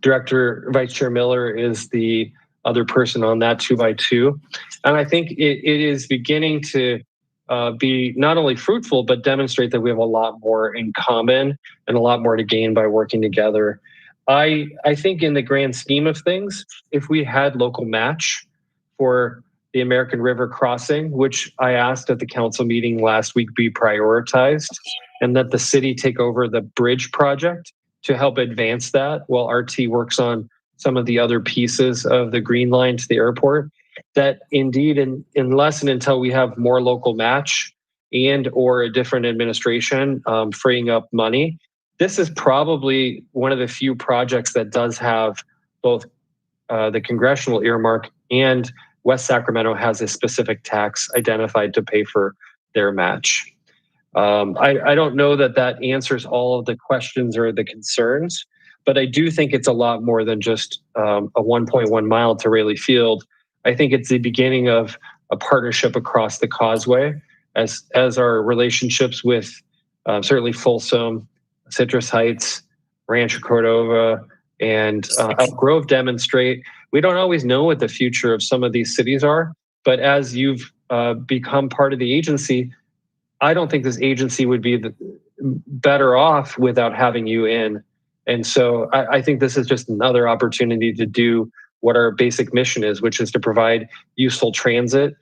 Director Vice Chair Miller is the other person on that 2x2. And I think it is beginning to be not only fruitful, but demonstrate that we have a lot more in common and a lot more to gain by working together. I think in the grand scheme of things, if we had local match for the American River crossing, which I asked at the council meeting last week be prioritized, and that the city take over the bridge project to help advance that while RT works on some of the other pieces of the green line to the airport. That indeed, unless and until we have more local match and or a different administration freeing up money, this is probably one of the few projects that does have both the congressional earmark and West Sacramento has a specific tax identified to pay for their match. I don't know that that answers all of the questions or the concerns, but I do think it's a lot more than just a 1.1 mile to Rayleigh Field. I think it's the beginning of a partnership across the causeway as our relationships with certainly Folsom, Citrus Heights, Rancho Cordova, and Elk Grove demonstrate. We don't always know what the future of some of these cities are, but as you've become part of the agency, I don't think this agency would be better off without having you in. And so I think this is just another opportunity to do what our basic mission is, which is to provide useful transit.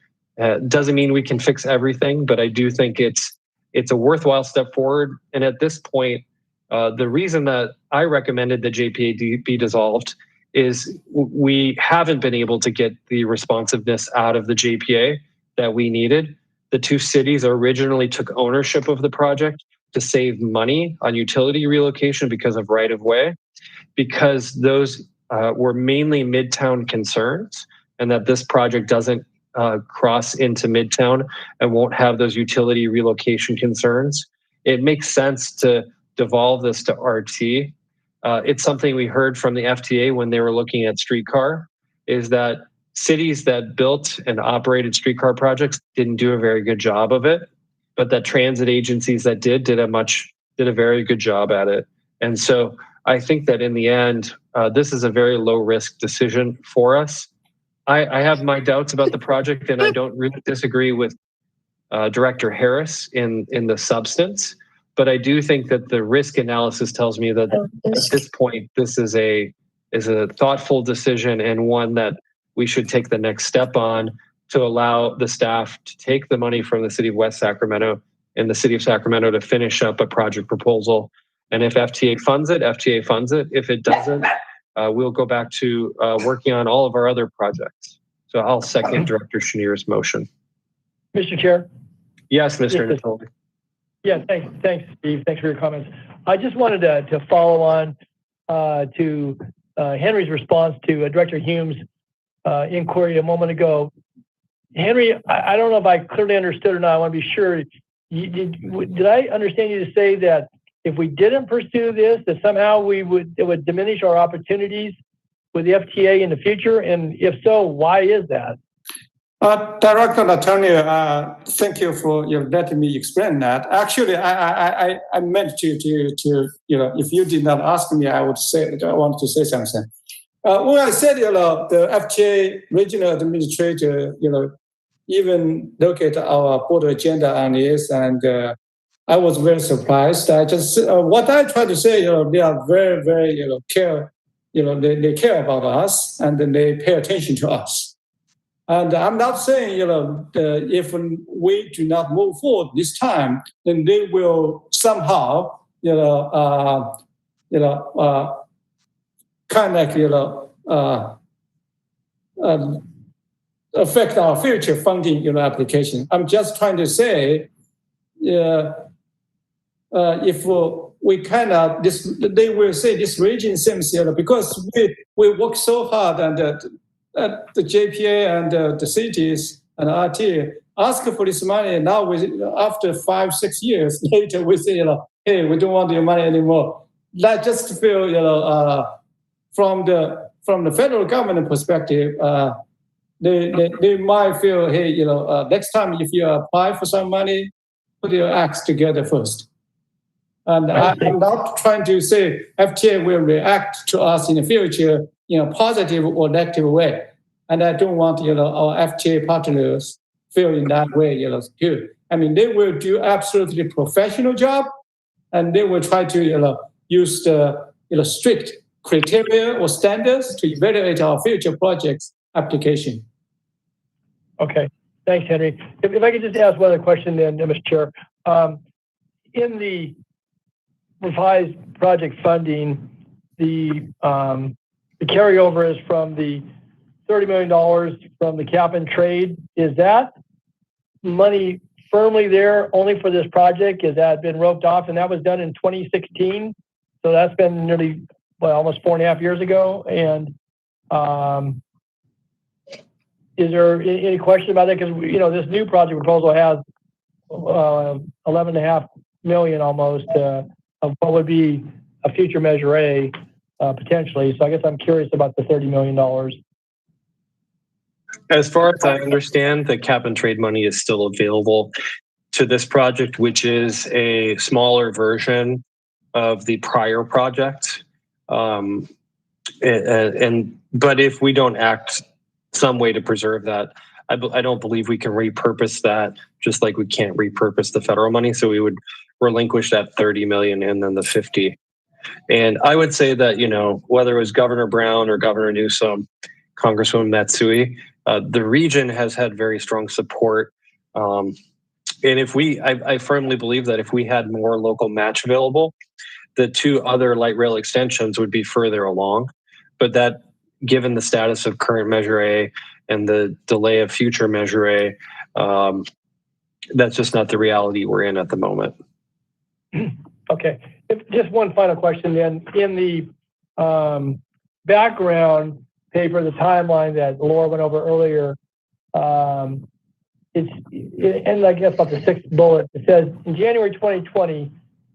Doesn't mean we can fix everything, but I do think it's a worthwhile step forward. And at this point, the reason that I recommended the JPA be dissolved is we haven't been able to get the responsiveness out of the JPA that we needed. The two cities originally took ownership of the project to save money on utility relocation because of right-of-way, because those were mainly Midtown concerns, and that this project doesn't cross into Midtown and won't have those utility relocation concerns. It makes sense to devolve this to RT. It's something we heard from the FTA when they were looking at streetcar, is that cities that built and operated streetcar projects didn't do a very good job of it, but that transit agencies that did a very good job at it. And so I think that in the end, this is a very low risk decision for us. I have my doubts about the project, and I don't really disagree with Director Harris in the substance, but I do think that the risk analysis tells me that at this point, this is a thoughtful decision and one that we should take the next step on to allow the staff to take the money from the city of West Sacramento and the city of Sacramento to finish up a project proposal. And if FTA funds it, FTA funds it. If it doesn't, we'll go back to working on all of our other projects. So I'll second Director Schneer's motion. Mr. Chair? Yes, Mr. Natoli. Yeah, thanks, Steve. Thanks for your comments. I just wanted to follow on to Henry's response to Director Hume's inquiry a moment ago. Henry, I don't know if I clearly understood or not. I want to be sure. Did I understand you to say that if we didn't pursue this, that somehow it would diminish our opportunities with the FTA in the future? And if so, why is that? Director Antonio, thank you for letting me explain that. Actually, I meant to if you did not ask me, I want to say something. When I said, the FTA regional administrator, even look at our board agenda on this, and I was very surprised. What I try to say, they are very, very, care, they care about us, and then they pay attention to us. And I'm not saying, if we do not move forward this time, then they will somehow, kind of affect our future funding, application. I'm just trying to say, if we cannot, they will say this region seems, because we work so hard and the JPA and the cities and RT ask for this money. Now, after 5-6 years later, we say, hey, we don't want your money anymore. That just feel, from the federal government perspective, they might feel, hey, next time if you apply for some money, put your acts together first. And I'm not trying to say FTA will react to us in the future in a positive or negative way. And I don't want, our FTA partners feel in that way, too. I mean, they will do absolutely professional job, and they will try to, use the, strict criteria or standards to evaluate our future projects application. Okay, thanks, Henry. If I could just ask one other question then, Mr. Chair. In the revised project funding, the carryover is from the $30 million from the cap and trade. Is that money firmly there only for this project? Has that been roped off? And that was done in 2016. So that's been nearly, well, almost 4.5 years ago. And is there any question about that? Because, you know, this new project proposal has $11.5 million almost of what would be a future Measure A potentially. So I guess I'm curious about the $30 million. As far as I understand, the cap and trade money is still available to this project, which is a smaller version of the prior project. But if we don't act some way to preserve that, I don't believe we can repurpose that, just like we can't repurpose the federal money. So we would relinquish that 30 million and then the 50. And I would say that, you know, whether it was Governor Brown or Governor Newsom, Congresswoman Matsui, the region has had very strong support. And if I firmly believe that if we had more local match available, the two other light rail extensions would be further along. But that, given the status of current Measure A and the delay of future Measure A, that's just not the reality we're in at the moment. Okay. Just one final question then. In the background paper, the timeline that Laura went over earlier, and I guess about the sixth bullet, it says, in January 2020,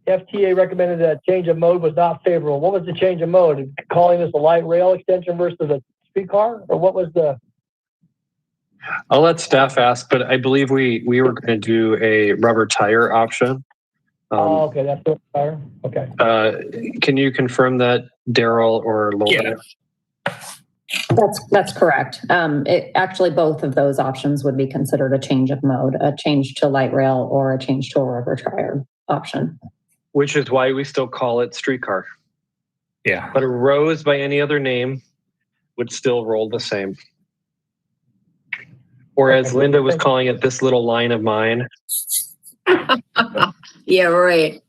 FTA recommended that change of mode was not favorable. What was the change of mode? Calling this a light rail extension versus a streetcar? Or what was the... I'll let staff ask, but I believe we were going to do a rubber tire option. Okay, that's the tire. Okay. Can you confirm that, Daryl or Laura? Yeah. That's correct. Actually, both of those options would be considered a change of mode, a change to light rail or a change to a rubber tire option. Which is why we still call it streetcar. Yeah. But a rose by any other name would still roll the same. Or as Linda was calling it, this little line of mine. Yeah, right.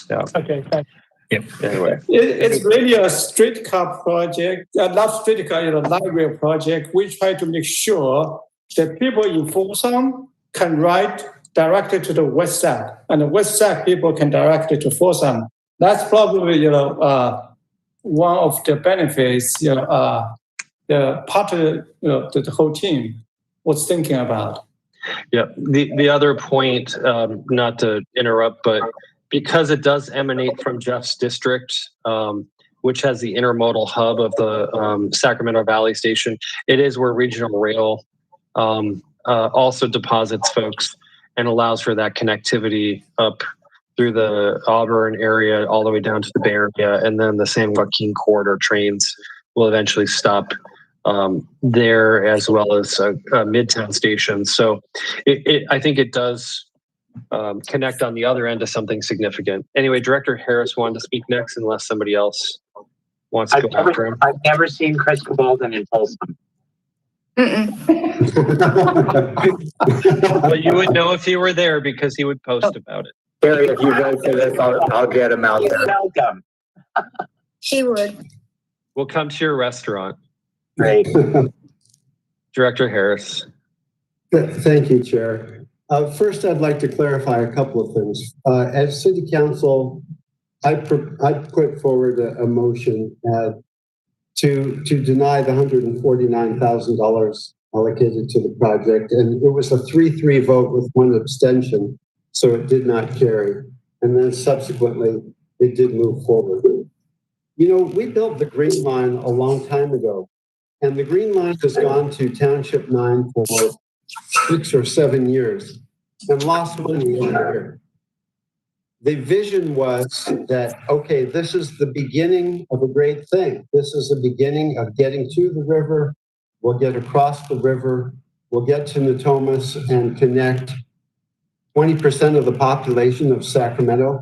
Yeah. Okay, thanks. Yep. Anyway. It's really a streetcar project, not streetcar, light rail project. We try to make sure that people in Folsom can ride directly to the west side, and the west side people can directly to Folsom. That's probably, one of the benefits, the part of the whole team was thinking about. Yeah. The other point, not to interrupt, but because it does emanate from Jeff's district, which has the intermodal hub of the Sacramento Valley Station, it is where regional rail also deposits folks and allows for that connectivity up through the Auburn area all the way down to the Bay Area, and then the San Joaquin corridor trains will eventually stop there, as well as a Midtown station. So I think it does connect on the other end to something significant. Anyway, Director Harris wanted to speak next, unless somebody else wants to go after him. I've never seen Chris Cabalden in Folsom. But you would know if he were there because he would post about it. Barry, if you vote for this, I'll get him out You're there. welcome. She would. We'll come to your restaurant. Great. Director Harris. Thank you, Chair. First, I'd like to clarify a couple of things. As City Council, I put forward a motion to deny the $149,000 allocated to the project, and it was a 3-3 vote with one abstention, so it did not carry. And then subsequently, it did move forward. You know, we built the Green Line a long time ago, and the Green Line has gone to Township 9 for 6 or 7 years and lost money every year. The vision was that, okay, this is the beginning of a great thing. This is the beginning of getting to the river. We'll get across the river. We'll get to Natomas and connect 20% of the population of Sacramento.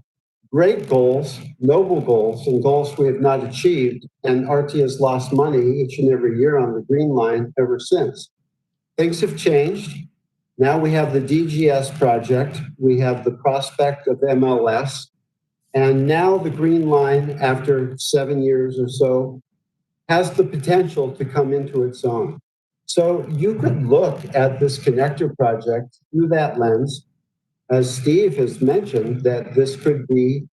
Great goals, noble goals, and goals we have not achieved. And RT has lost money each and every year on the Green Line ever since. things have changed. Now we have the DGS project, we have the prospect of MLS, and now the Green Line, after 7 years or so, has the potential to come into its own. So you could look at this connector project through that lens. As Steve has mentioned, that this could be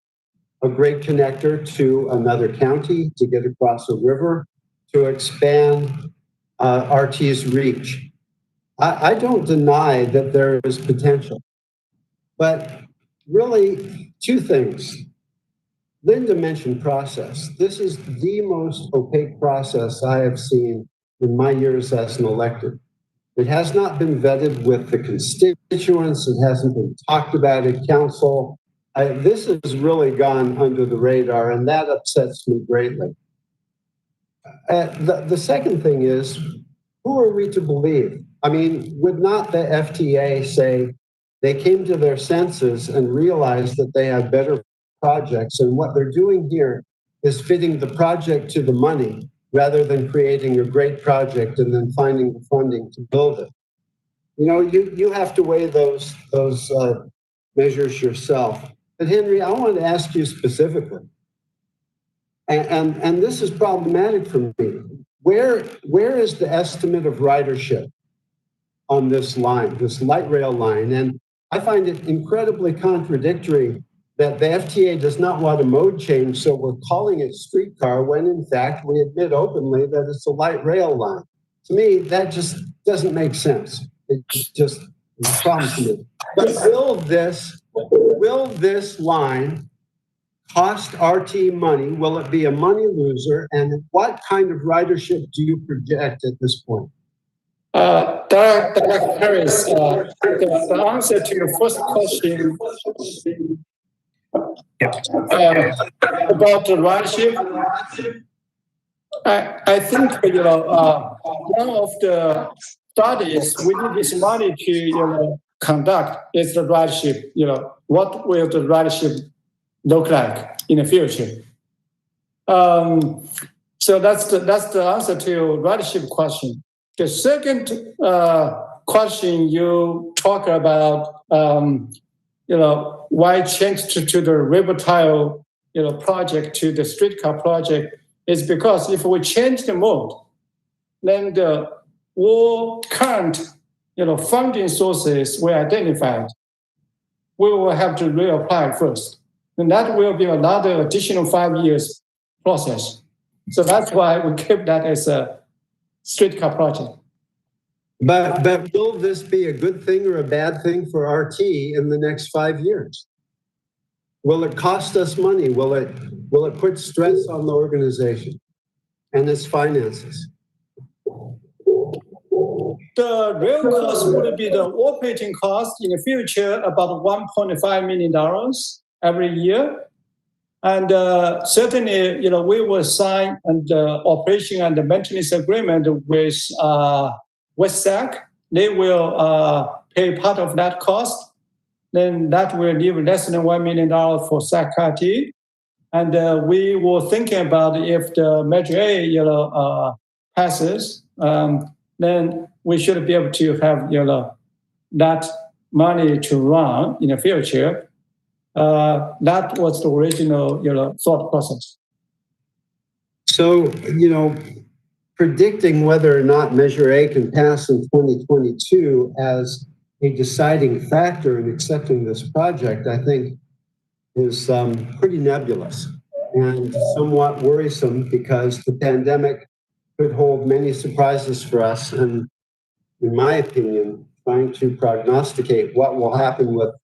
a great connector to another county, to get across a river, to expand RT's reach. I don't deny that there is potential, but really two things. Linda mentioned process. This is the most opaque process I have seen in my years as an elected. It has not been vetted with the constituents. It hasn't been talked about at council. This has really gone under the radar, and that upsets me greatly. The second thing is, who are we to believe? I mean, would not the FTA say they came to their senses and realized that they have better projects, and what they're doing here is fitting the project to the money rather than creating a great project and then finding the funding to build it? You know, you have to weigh those measures yourself. But Henry, I want to ask you specifically, and this is problematic for me. Where is the estimate of ridership on this line, this light rail line? And I find it incredibly contradictory that the FTA does not want a mode change, so we're calling it streetcar, when in fact we admit openly that it's a light rail line. To me, that just doesn't make sense. It just is a problem to me. But will this line cost RT money? Will it be a money loser? And what kind of ridership do you project at this point? Dr. Harris, the answer to your first question about the ridership, I think one of the studies we need this money to conduct is the ridership. What will the ridership look like in the future? So that's the answer to your ridership question. The second question you talk about, why change to the river tile, project to the streetcar project, is because if we change the mode, then the all current, funding sources we identified, we will have to reapply first. And that will be another additional 5 years process. So that's why we keep that as a streetcar project. But will this be a good thing or a bad thing for RT in the next 5 years? Will it cost us money? Will it put stress on the organization and its finances? The real cost would be the operating cost in the future, about $1.5 million every year. And certainly, we will sign an operation and the maintenance agreement with SAC. They will pay part of that cost. Then that will leave less than $1 million for SAC-RT. And we were thinking about if the Measure A, passes, then we should be able to have, that money to run in the future. That was the original, thought process. So, predicting whether or not Measure A can pass in 2022 as a deciding factor in accepting this project, I think is pretty nebulous and somewhat worrisome, because the pandemic could hold many surprises for us. And in my opinion, trying to prognosticate what will happen with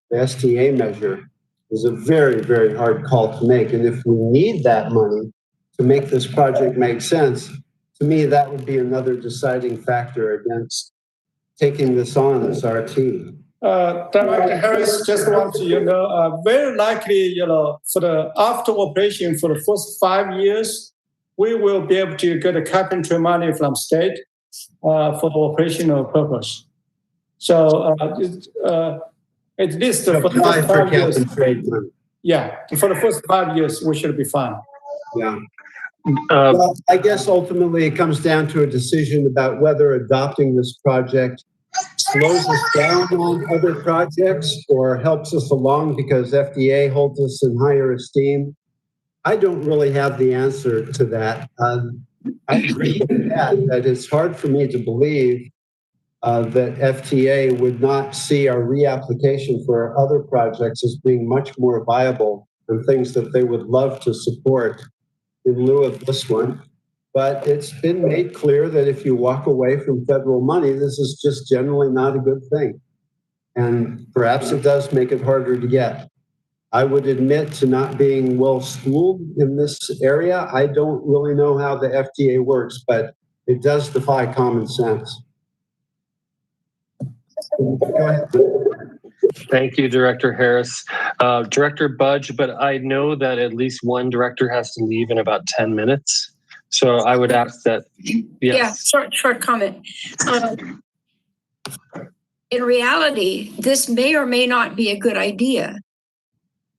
the STA measure is a very, very hard call to make. And if we need that money to make this project make sense, to me, that would be another deciding factor against taking this on as RT. Dr. Harris, just want to, very likely, for the after operation for the first 5 years, we will be able to get a carpentry money from state for the operational purpose. So at least for the first 5 years. Trade money. Yeah, for the first 5 years, we should be fine. Yeah. Well, I guess ultimately it comes down to a decision about whether adopting this project slows us down on other projects or helps us along because FDA holds us in higher esteem. I don't really have the answer to that. I agree with that it's hard for me to believe that FTA would not see our reapplication for other projects as being much more viable and things that they would love to support in lieu of this one. But it's been made clear that if you walk away from federal money, this is just generally not a good thing. And perhaps it does make it harder to get. I would admit to not being well schooled in this area. I don't really know how the FTA works, but it does defy common sense. Go ahead. Thank you, Director Harris. Director Budge, but I know that at least one director has to leave in about 10 minutes. So I would ask that, yes. Yeah, short comment. In reality, this may or may not be a good idea.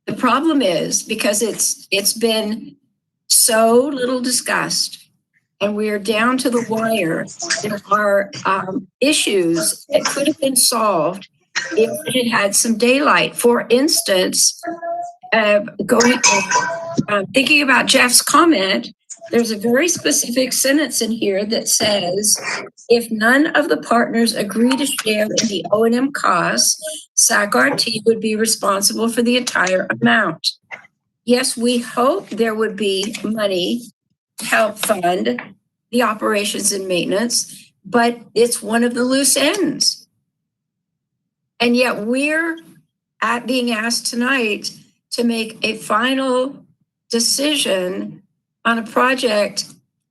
The problem is because it's been so little discussed and we're down to the wire. There are issues that could have been solved if it had some daylight. For instance, thinking about Jeff's comment, there's a very specific sentence in here that says, if none of the partners agree to share in the O&M costs, SAC-RT would be responsible for the entire amount. Yes, we hope there would be money to help fund the operations and maintenance, but it's one of the loose ends. And yet we're being asked tonight to make a final decision on a project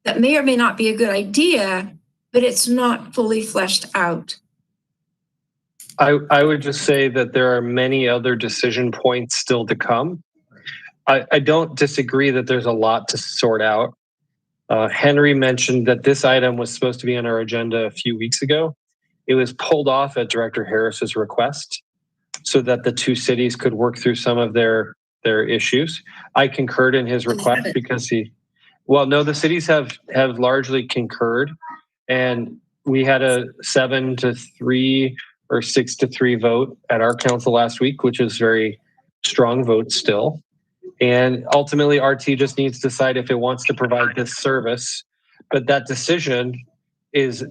that may or may not be a good idea, but it's not fully fleshed out. I would just say that there are many other decision points still to come. I don't disagree that there's a lot to sort out. Henry mentioned that this item was supposed to be on our agenda a few weeks ago. It was pulled off at Director Harris's request so that the two cities could work through some of their issues. I concurred in his request because the cities have largely concurred, and we had a 7-3 or 6-3 vote at our council last week, which is very strong vote still. And ultimately, RT just needs to decide if it wants to provide this service, but that decision is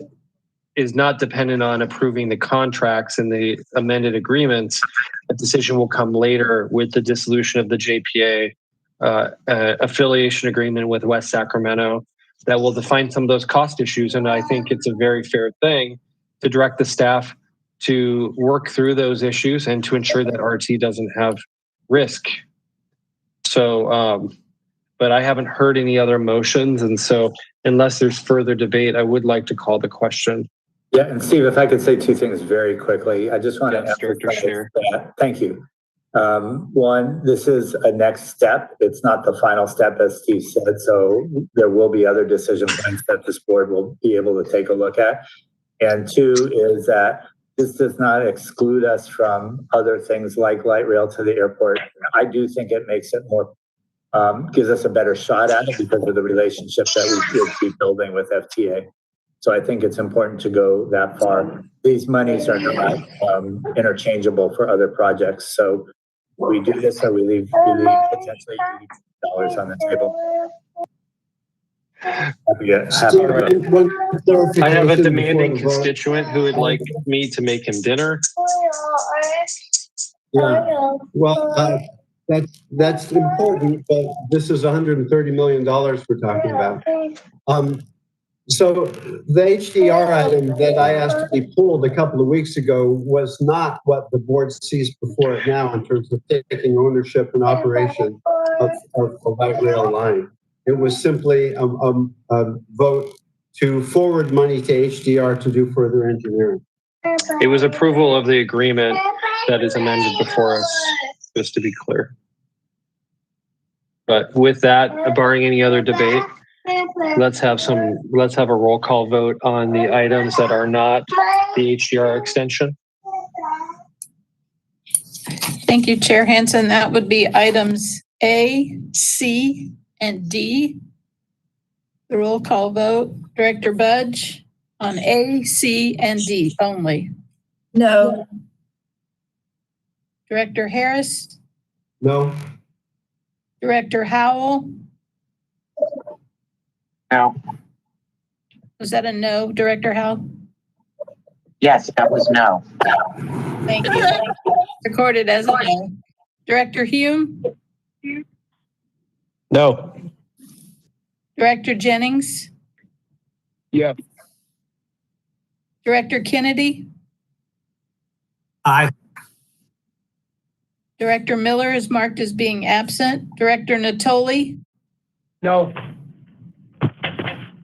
not dependent on approving the contracts and the amended agreements. A decision will come later with the dissolution of the JPA affiliation agreement with West Sacramento that will define some of those cost issues. And I think it's a very fair thing to direct the staff to work through those issues and to ensure that RT doesn't have risk. So, but I haven't heard any other motions. And so unless there's further debate, I would like to call the question. Yeah, and Steve, if I could say two things very quickly, I just want to emphasize that. Thank you. One, this is a next step. It's not the final step, as Steve said. So there will be other decision points that this board will be able to take a look at. And two is that this does not exclude us from other things like light rail to the airport. I do think it makes it more, gives us a better shot at it because of the relationship that we will be building with FTA. So I think it's important to go that far. These monies are not interchangeable for other projects. So we do this or we leave potentially $80 on the table. I have a demanding constituent who would like me to make him dinner. Yeah, well, that's important, but this is $130 million we're talking about. So the HDR item that I asked to be pulled a couple of weeks ago was not what the board sees before it now in terms of taking ownership and operation of the light rail line. It was simply a vote to forward money to HDR to do further engineering. It was approval of the agreement that is amended before us, just to be clear. But with that, barring any other debate, let's have a roll call vote on the items that are not the HDR extension. Thank you, Chair Hansen. That would be items A, C, and D. The roll call vote, Director Budge on A, C, and D only. No. Director Harris, No. Director Howell, No. was that a no, Director Howell? Yes, that was no. Thank you. Recorded as a no. Director Hume, No. Director Jennings, Yeah. Director Kennedy, Aye. Director Miller is marked as being absent. Director Natoli, No.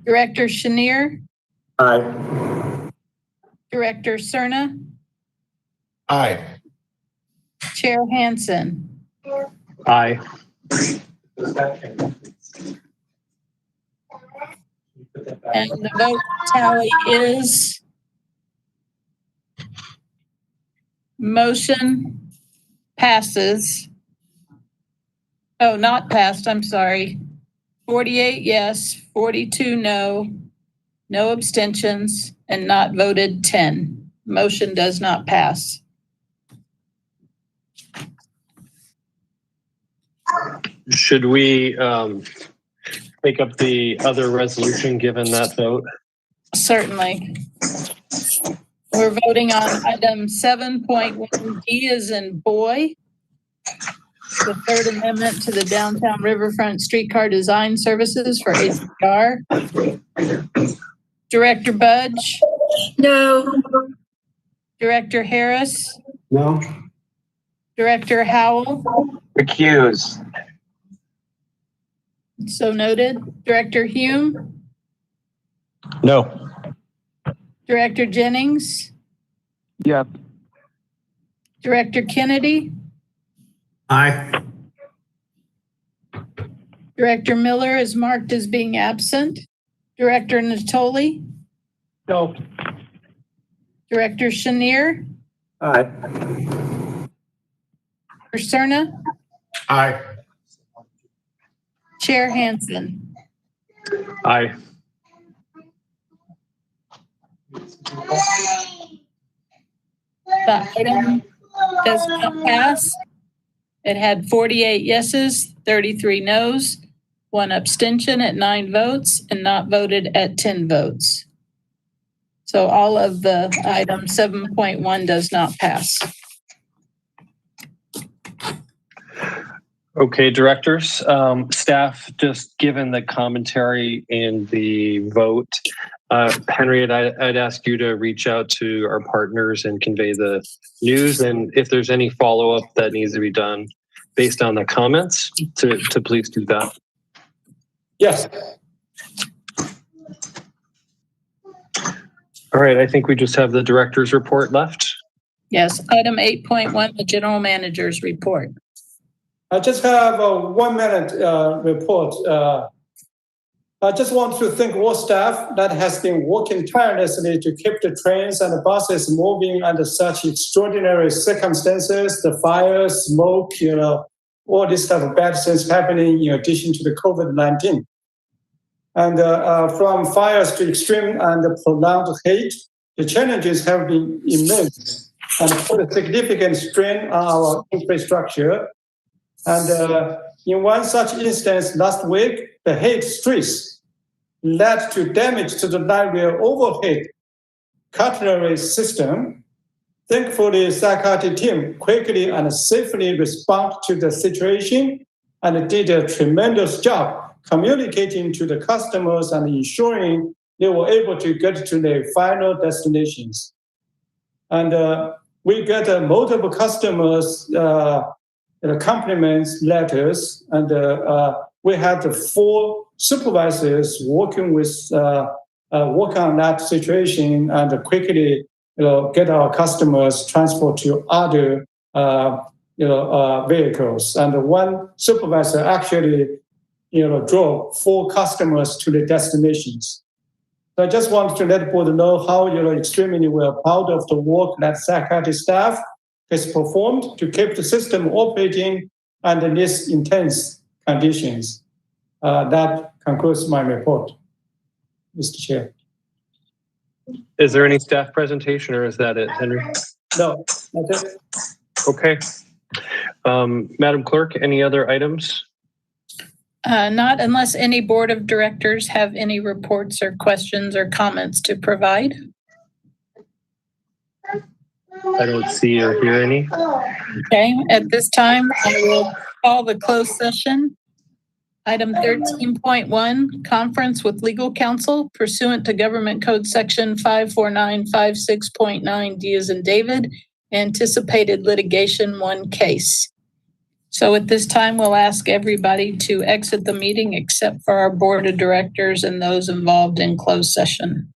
Director Chenier, Aye. Director Cerna, Aye. Chair Hansen. Aye. And the vote tally is motion passes. Oh, not passed, I'm sorry. 48 yes, 42 no, no abstentions, and not voted 10. Motion does not pass. Should we take up the other resolution given that vote? Certainly. We're voting on item 7.1D as in boy, the third amendment to the downtown riverfront streetcar design services for HDR. Director Budge, No. Director Harris, No. Director Howell, Recuse. so noted. Director Hume, No. Director Jennings, Yeah. Director Kennedy, Aye. Director Miller is marked as being absent. Director Natoli, No. Director Chenier, Aye. Director Cerna, Aye. Chair Hansen. Aye. The item does not pass. It had 48 yeses, 33 noes, 1 abstention at 9 votes, and not voted at 10 votes. So all of the item 7.1 does not pass. Okay, directors, staff, just given the commentary and the vote, Henry, I'd ask you to reach out to our partners and convey the news. And if there's any follow-up that needs to be done based on the comments, to please do that. Yes. All right, I think we just have the director's report left. Yes, item 8.1, the general manager's report. I just have a 1 minute report. I just want to thank all staff that has been working tirelessly to keep the trains and the buses moving under such extraordinary circumstances, the fire, smoke, all this type of bad things happening in addition to the COVID-19. And from fires to extreme and prolonged heat, the challenges have been immense and put a significant strain on our infrastructure. And in one such instance last week, the heat stress led to damage to the light rail overhead cutlery system. Thankfully, SACRT team quickly and safely responded to the situation and did a tremendous job communicating to the customers and ensuring they were able to get to their final destinations. And we got multiple customers compliments letters, and we had 4 supervisors working on that situation and quickly get our customers transport to other vehicles. And one supervisor actually drove 4 customers to the destinations. So I just want to let board know how extremely we're proud of the work that SACRT staff has performed to keep the system operating under these intense conditions. That concludes my report. Mr. Chair. Is there any staff presentation or is that it, Henry? No, that's it. Okay. Madam Clerk, any other items? Not unless any board of directors have any reports or questions or comments to provide. I don't see or hear any. Okay, at this time, I will call the closed session. Item 13.1, conference with legal counsel pursuant to Government Code Section 54956.9 D as in David, anticipated litigation 1 case. So at this time, we'll ask everybody to exit the meeting except for our board of directors and those involved in closed session.